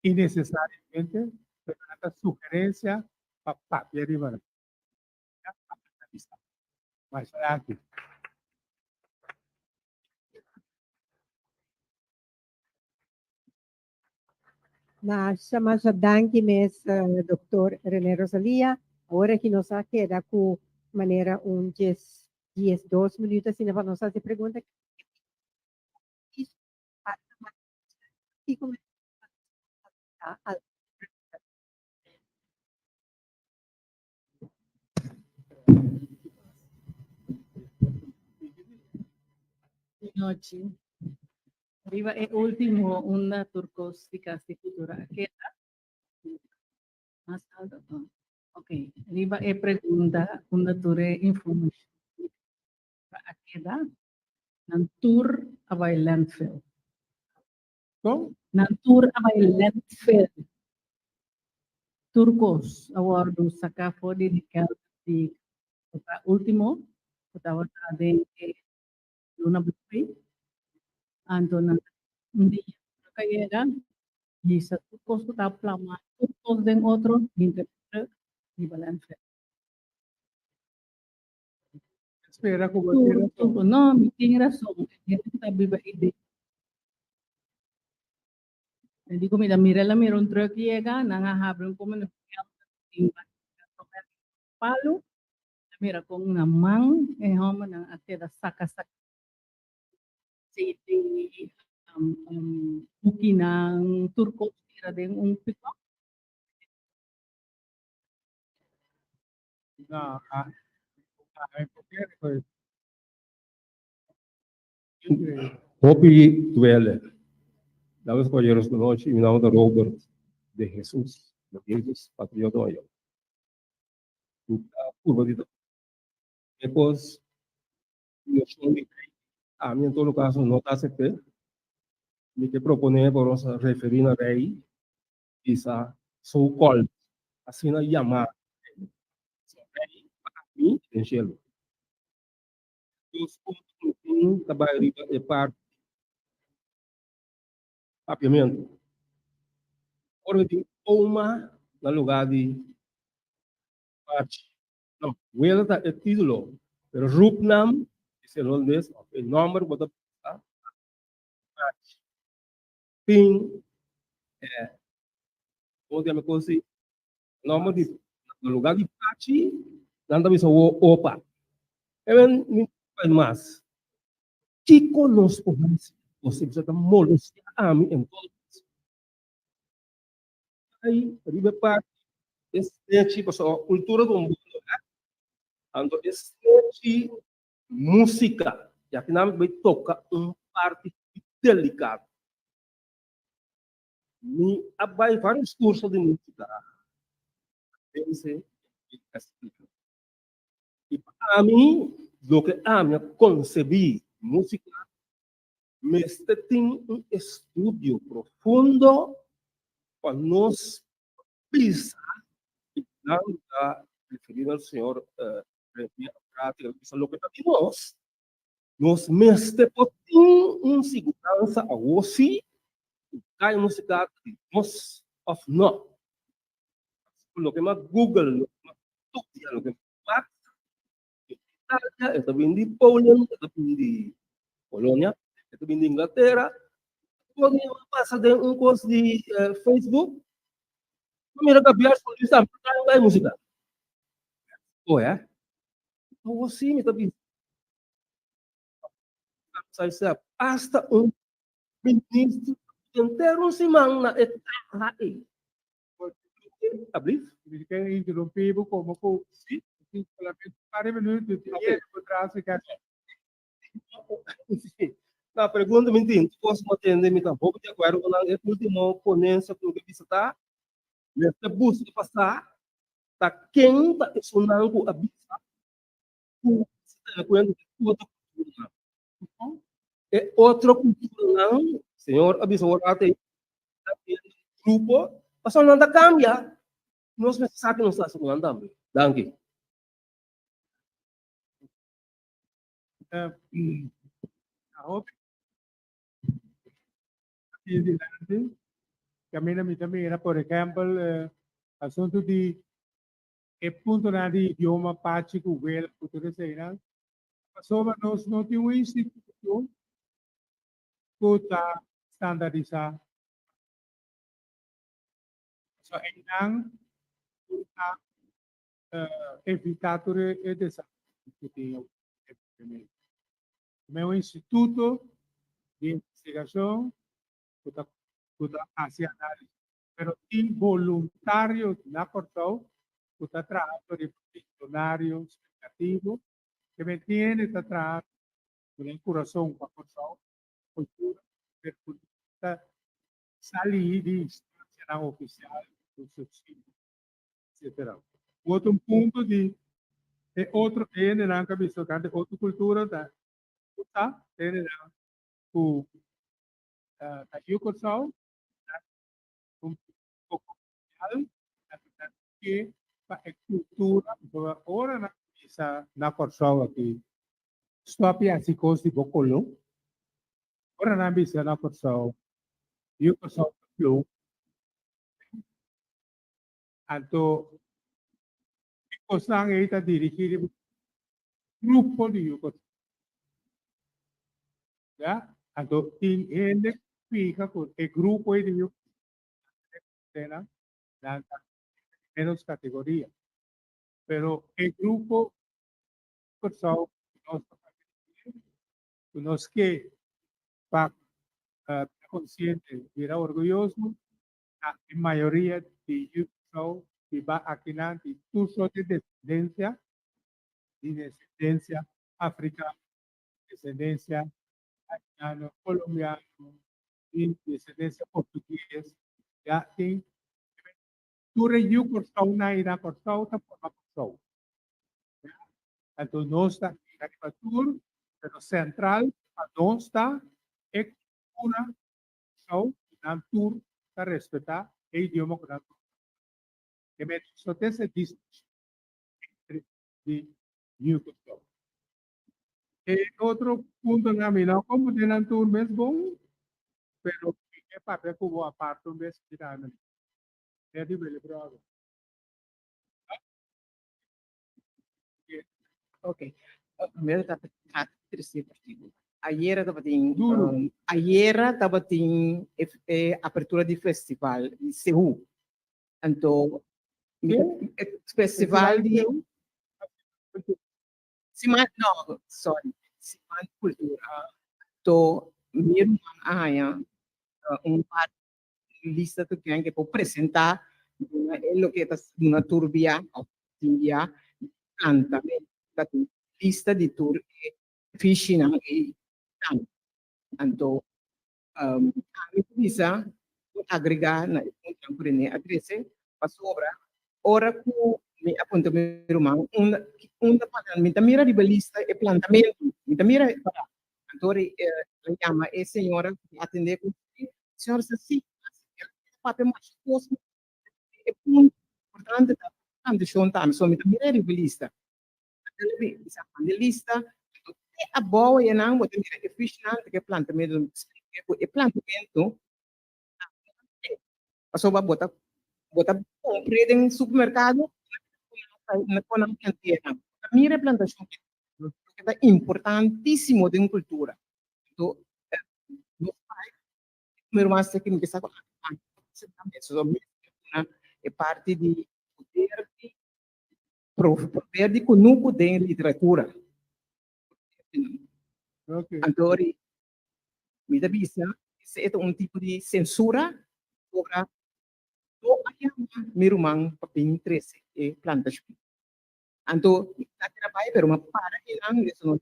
innecesariamente esta sugerencia para arriba. Mas aqui. Nasa danke mes Dr. René Rosalia. Agora que nós queda com maneira 2 minutos se não nos fazer pergunta. E como Noche. Arriba el último, una turcostica futura. ¿Qué más alto? Ok. Arriba es pregunta, una ture information. Queda. Nantur abay landfill. Como? Nantur abay landfill. Turcos, award saka for dedicar di último, katawa de Luna Buffet. Anto na hindi kaya y sa turcos ko taplama turcos den otro di balance. Espera como tiene Turco, no, mi tiene razón. Esta viva ide. Hindi ko mira la meron truck llega, nangahabron ko man palo. Mira kung namang homo ng ateda saka-saka si buki ng turco tira din piko. No, pues. Hopi duele. Dames e caballeros de noche, mi nombre es Robert de Jesús, patriota mayor. Después, a mí en todo caso no te acepté, ni que proponer por nos referir a rey, quizá so-called, así no llamar, rey, para mí, en cielo. Dos puntos, trabalho de parte, papiamento. Ora, tem uma no lugar de parte. Não, o é título, pero Rupnam, esse holandês, o nome, bota parte. Tem, onde eu consigo, nome de, no lugar de parte, nada mais o opa. Even, não faz mais. Que conosco, você precisa molestar a mim em todo. Aí, riba parte, esse tipo, a cultura do mundo, ando este música, já que não vai tocar parte delicada. Me abai vários cursos de música. Pense e para mim, do que a minha concebi música, mas tem estudo profundo para nós pensar e não referir ao senhor prática, lo que nós mestre tem segurança a você, cai música de nós of not. Lo que mais Google, lo que mais Italia, ito hindi Poland, ito hindi Polonia, ito hindi Inglaterra. Kung pasa din course de Facebook, mira ka biar por isso, tayo ay música. Oh, é? Oh, sim, me tabi. Hasta ministro inteiro se manda etaha. Abrir? Ele quer interromper como que sim, solamente 40 minutos de dinheiro por trás e cá. Na pergunta, menino, posso atender me tampouco de acordo com a última ponência que eu visitar, nesta busca passar, tá quem tá sonando a bisa, se conhece outra cultura. É outra cultura não, senhor, avisa o até grupo, passou nada cambia, nós pensamos que não está sonando também. Danke. Kami na por example, assunto di e punto na di idioma pace com o cultura será. Passou nós não temos um instituto que está standardizado. So, ainda está evitado e desafio que tem. Meu instituto de investigação que está hacia análise, pero tem voluntários na Portugal que está trabalhando de funcionário explicativo que me tiene está trabalhando com o coração com a Portugal, cultura, está sair de instância não oficial do subsídio, etc. Outro ponto de outro ele não cabe isso que outra cultura da tá ele não o a Yucosau um pouco que a cultura agora na isa na Portugal aqui estou assim coisa de bocolo agora na bisa na Portugal Yucosau flow anto Kosang está dirigido grupo de Yucosau. Ya, anto ele fija con el grupo de Yucosau dan menos categorías. Pero el grupo Yucosau nos que para consciente, era orgulloso, la mayoría de Yucosau que va aquí y tú sos de descendencia africana, descendencia haitiano, colombiano, y descendencia portuguesa, ya tem tu região Corsau na ira Corsau ta forma Corsau. Então nós está na tour, pero central a nós está é uma Corsau na tour para respeitar o idioma que nós que me só tem esse distância entre de New Corsau. E outro ponto na minha, como tem na tour mesmo, pero é para que eu aparto mesmo de lá. É de belo bravo. Ok. Primeiro tá terceiro partido. Ayer estava tem Duro. ayer estava tem abertura de festival em Seul. Então festival de Semana não, sorry, Semana de Cultura. Então mesmo amanhã par lista que tem que apresentar o que está na turbia ou tinha planta lista di tour fishing e tanto. Então, a bisa agregar na prene adresse para sobra ora que me aponta meu irmão uma pagamento mira de lista e plantamento mira para então ele chama a senhora atender com senhora se papel mais coisa é muito importante tanto chontar só mira de lista de lista a boa e não botar efficiente que plantamento e plantamento passou para botar comprar em supermercado na cantina mira plantação que é importantíssimo de cultura então no pai meu irmão se que me está é parte de poder de conuco de literatura. Okay. Agora, me dá vista, isso é tipo de censura sobre o meu irmão papin 13 e plantas. Então, está trabalhando, pero uma para que não isso não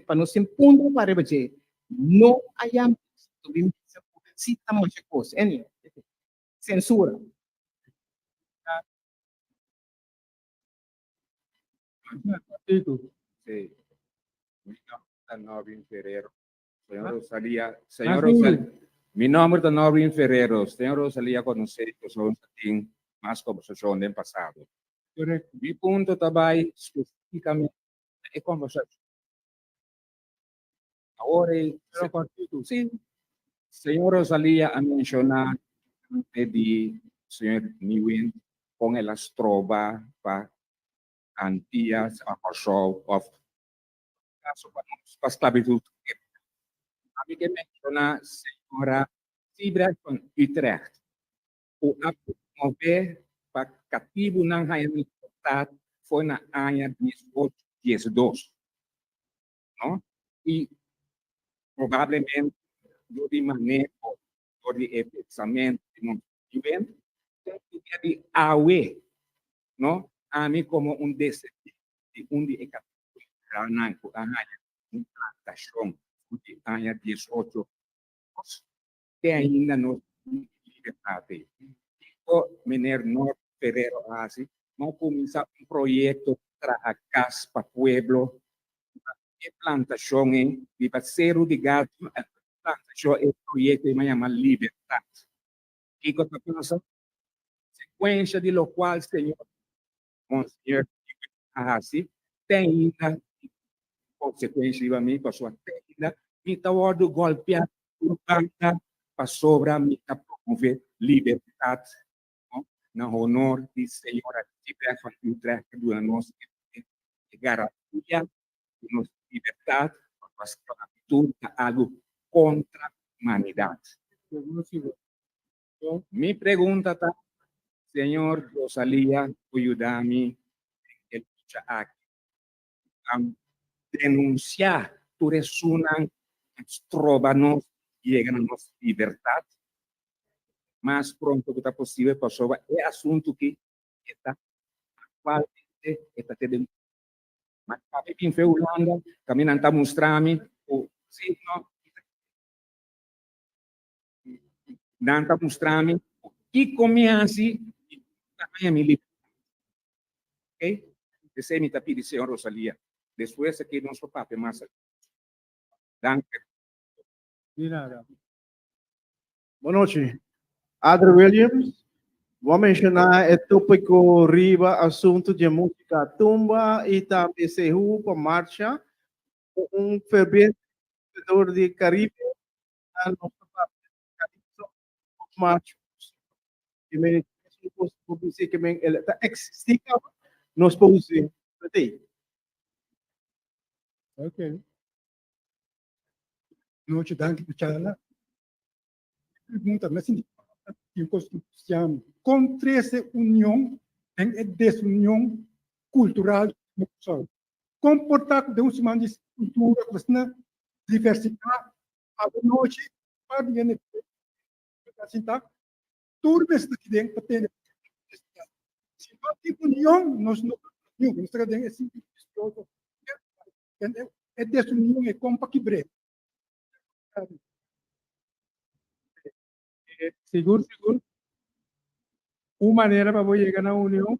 para nós sem ponto para ver não ayam subir se está mais coisa, é censura. Itu. Sí. Norvin Ferrero. Señor Ah. Rosalía, Ah, señor sí. Rosalía. Mi nombre es Norvin Ferrero. Señor Rosalía, conocer que son más conversación del pasado. Correcto. Mi punto também especificamente é conversação. Agora, Pero partido. sim, senhor Rosalía a mencionar de senhor Niwin con el trova para antias a show of caso para esclavitud. A mí que menciona señora Sibra con Utrecht. O a promover para cativo na raia militar foi na área 1812, não? E provavelmente do de manejo, do de pensamento, de evento, tem que de awe, não? A mim como descendente de de Ranang, a área de plantação de área 18, que ainda não liberdade. Meneer Noor Ferrero Asi, vamos começar projeto para a casa para pueblo, de plantação, de parceiro de gato, plantação é projeto que se chama Liberdade. E com a sequência de lo qual, senhor Monsenhor Asi, tem ainda, consequentemente, com a sua técnica, me está ordo golpear para sobrar, me está promover liberdade. Na honor de senhora Tibia van Utrecht, do nosso garantia, de nossa liberdade, para a esclavitud, algo contra a humanidade. Mi pergunta está, senhor Rosalia, ayúdame en lucha aquí, a denunciar tu resunan, trovanos, llegan a nuestra libertad, mais pronto que está possível para sobre é assunto que está atualmente está tendo mas cabe em Holanda também não está mostrando o sim não está mostrando o que começa a minha ok esse me está pedindo senhor Rosalia depois aqui nosso papel mais danke De nada. Boa noite. Adler Williams, vou mencionar o tópico riba assunto de música tumba e também se para marcha fervente de Caribe a nossa marcha que me publici que me está existindo nos pose Ok. Noite, danke, Tchala. Pergunta, mas assim, em Constituição, contra essa união, em desunião cultural, comportar de uma de cultura, na diversidade, a noite, para ir assim, tá? Tudo isso que tem para ter. Se não tem união, nós não temos, nós temos assim, é desunião, é como para quebrar. Seguro. Uma maneira para você chegar na união,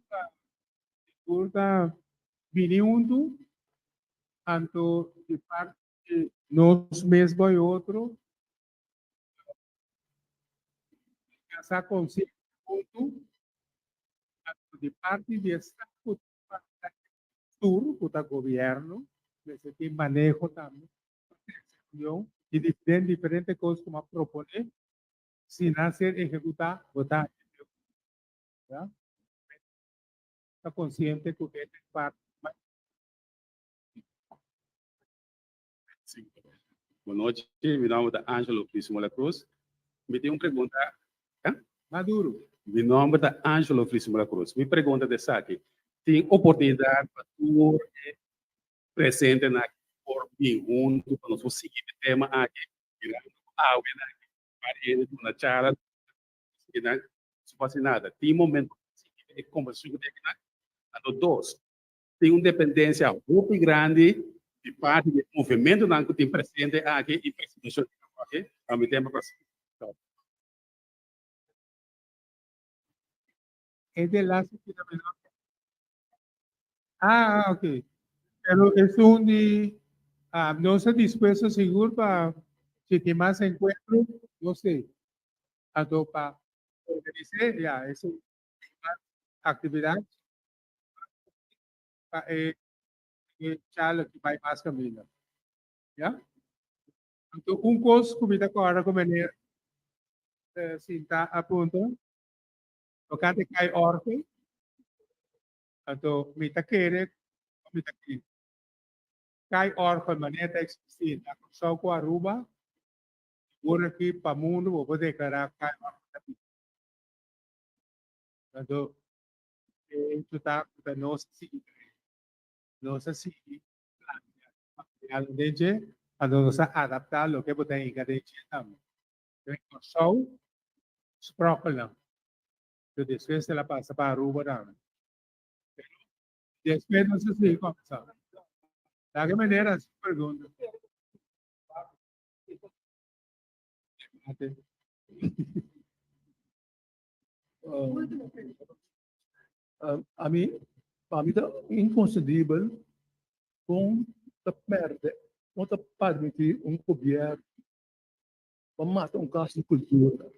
seguro está vindo tanto de parte de nós mesmos e outro, essa consciência tanto de parte de Estado, sur, do governo, esse tem manejo também, e diferentes coisas como proponer, se não ser executar, votar. Está consciente que é parte. Sim. Boa noite, meu nome é Ângelo Frismola Cruz. Me tem uma pergunta. Maduro. Meu nome é Ângelo Frismola Cruz. Me pergunta dessa aqui. Tem oportunidade para tu presente na por vir junto para nós seguir o tema aqui. Na charla, não faz nada. Tem momento de conversar com dois. Tem uma dependência muito grande de parte do movimento que tem presente aqui e apresentação aqui. Ao mesmo tempo, Es de enlace que también. Ok. Pero es un no se dispuesto seguro para si tiene más encuentros, no sé, para organizar ya eso actividad para charla que vai más camino. ¿Ya? Entonces, un curso que me ahora como venir sin a punto, tocante que hay orfe, Ato mitakere, mitakere. Kai orfan maneta existir. Ako sa ko Aruba, wala ki pamuno mo pwede kara kai orfan. Ato, ito ta no si al deje, ato sa adaptar lo que puede ir de tam. So, sprokel lang. So después se la pasa para Aruba namin. Después no se sigue comenzando. ¿De qué manera se pregunta? A mim, para mim, é inconcebível com a perda, com a permitir governo para matar caso de cultura.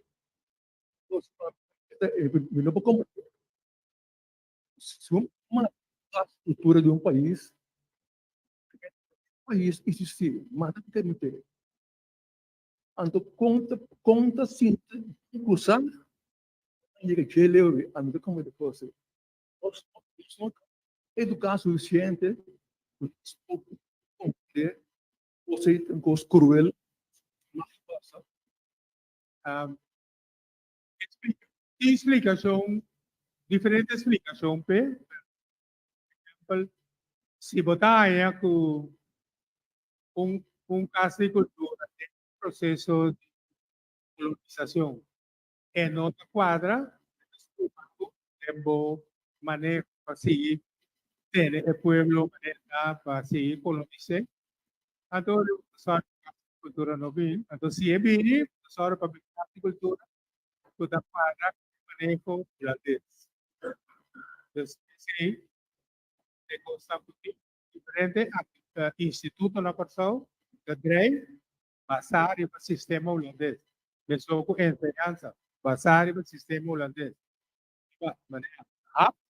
Não pode como se uma caso de cultura de país existe, mata que permitir. Então, conta sim, inclusão, e que ele anda como depois. Educar suficiente, você tem coisa cruel, Explicación, diferente explicación, por ejemplo, si votaya con un caso de cultura, de proceso de colonización, en otra cuadra, tiempo, manejo, así, tiene el pueblo, manera, así, colonizar, entonces, cultura no bien, entonces, si es bien, ahora para la cultura, toda cuadra, manejo, holandés. Entonces, sí, de cosas diferentes, instituto na persona, de DREI, basado no sistema holandês. Pessoa com enseñanza, basado no sistema holandês. Maneira rápida,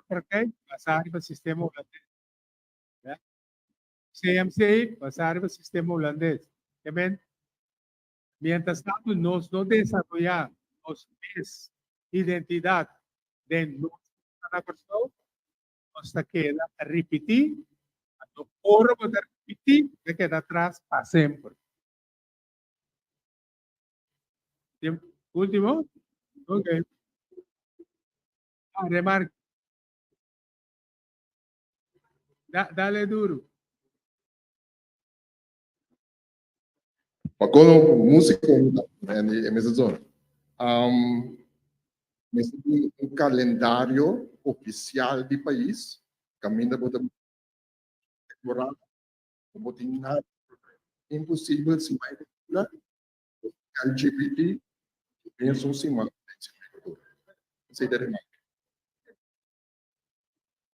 porque basado no sistema holandês. CMC, basado no sistema holandês. Amém? Mientras tanto, nós não desarrollamos nossa identidade dentro da pessoa, hasta queda repetir, no corro para repetir, de queda atrás para siempre. Último, ok. Remarca. Dale duro. Pakono músico en esa zona. Un calendario oficial del país, camina por temporada, como tiene nada imposible si vai cultura, LGBT, penso sim, mas sei da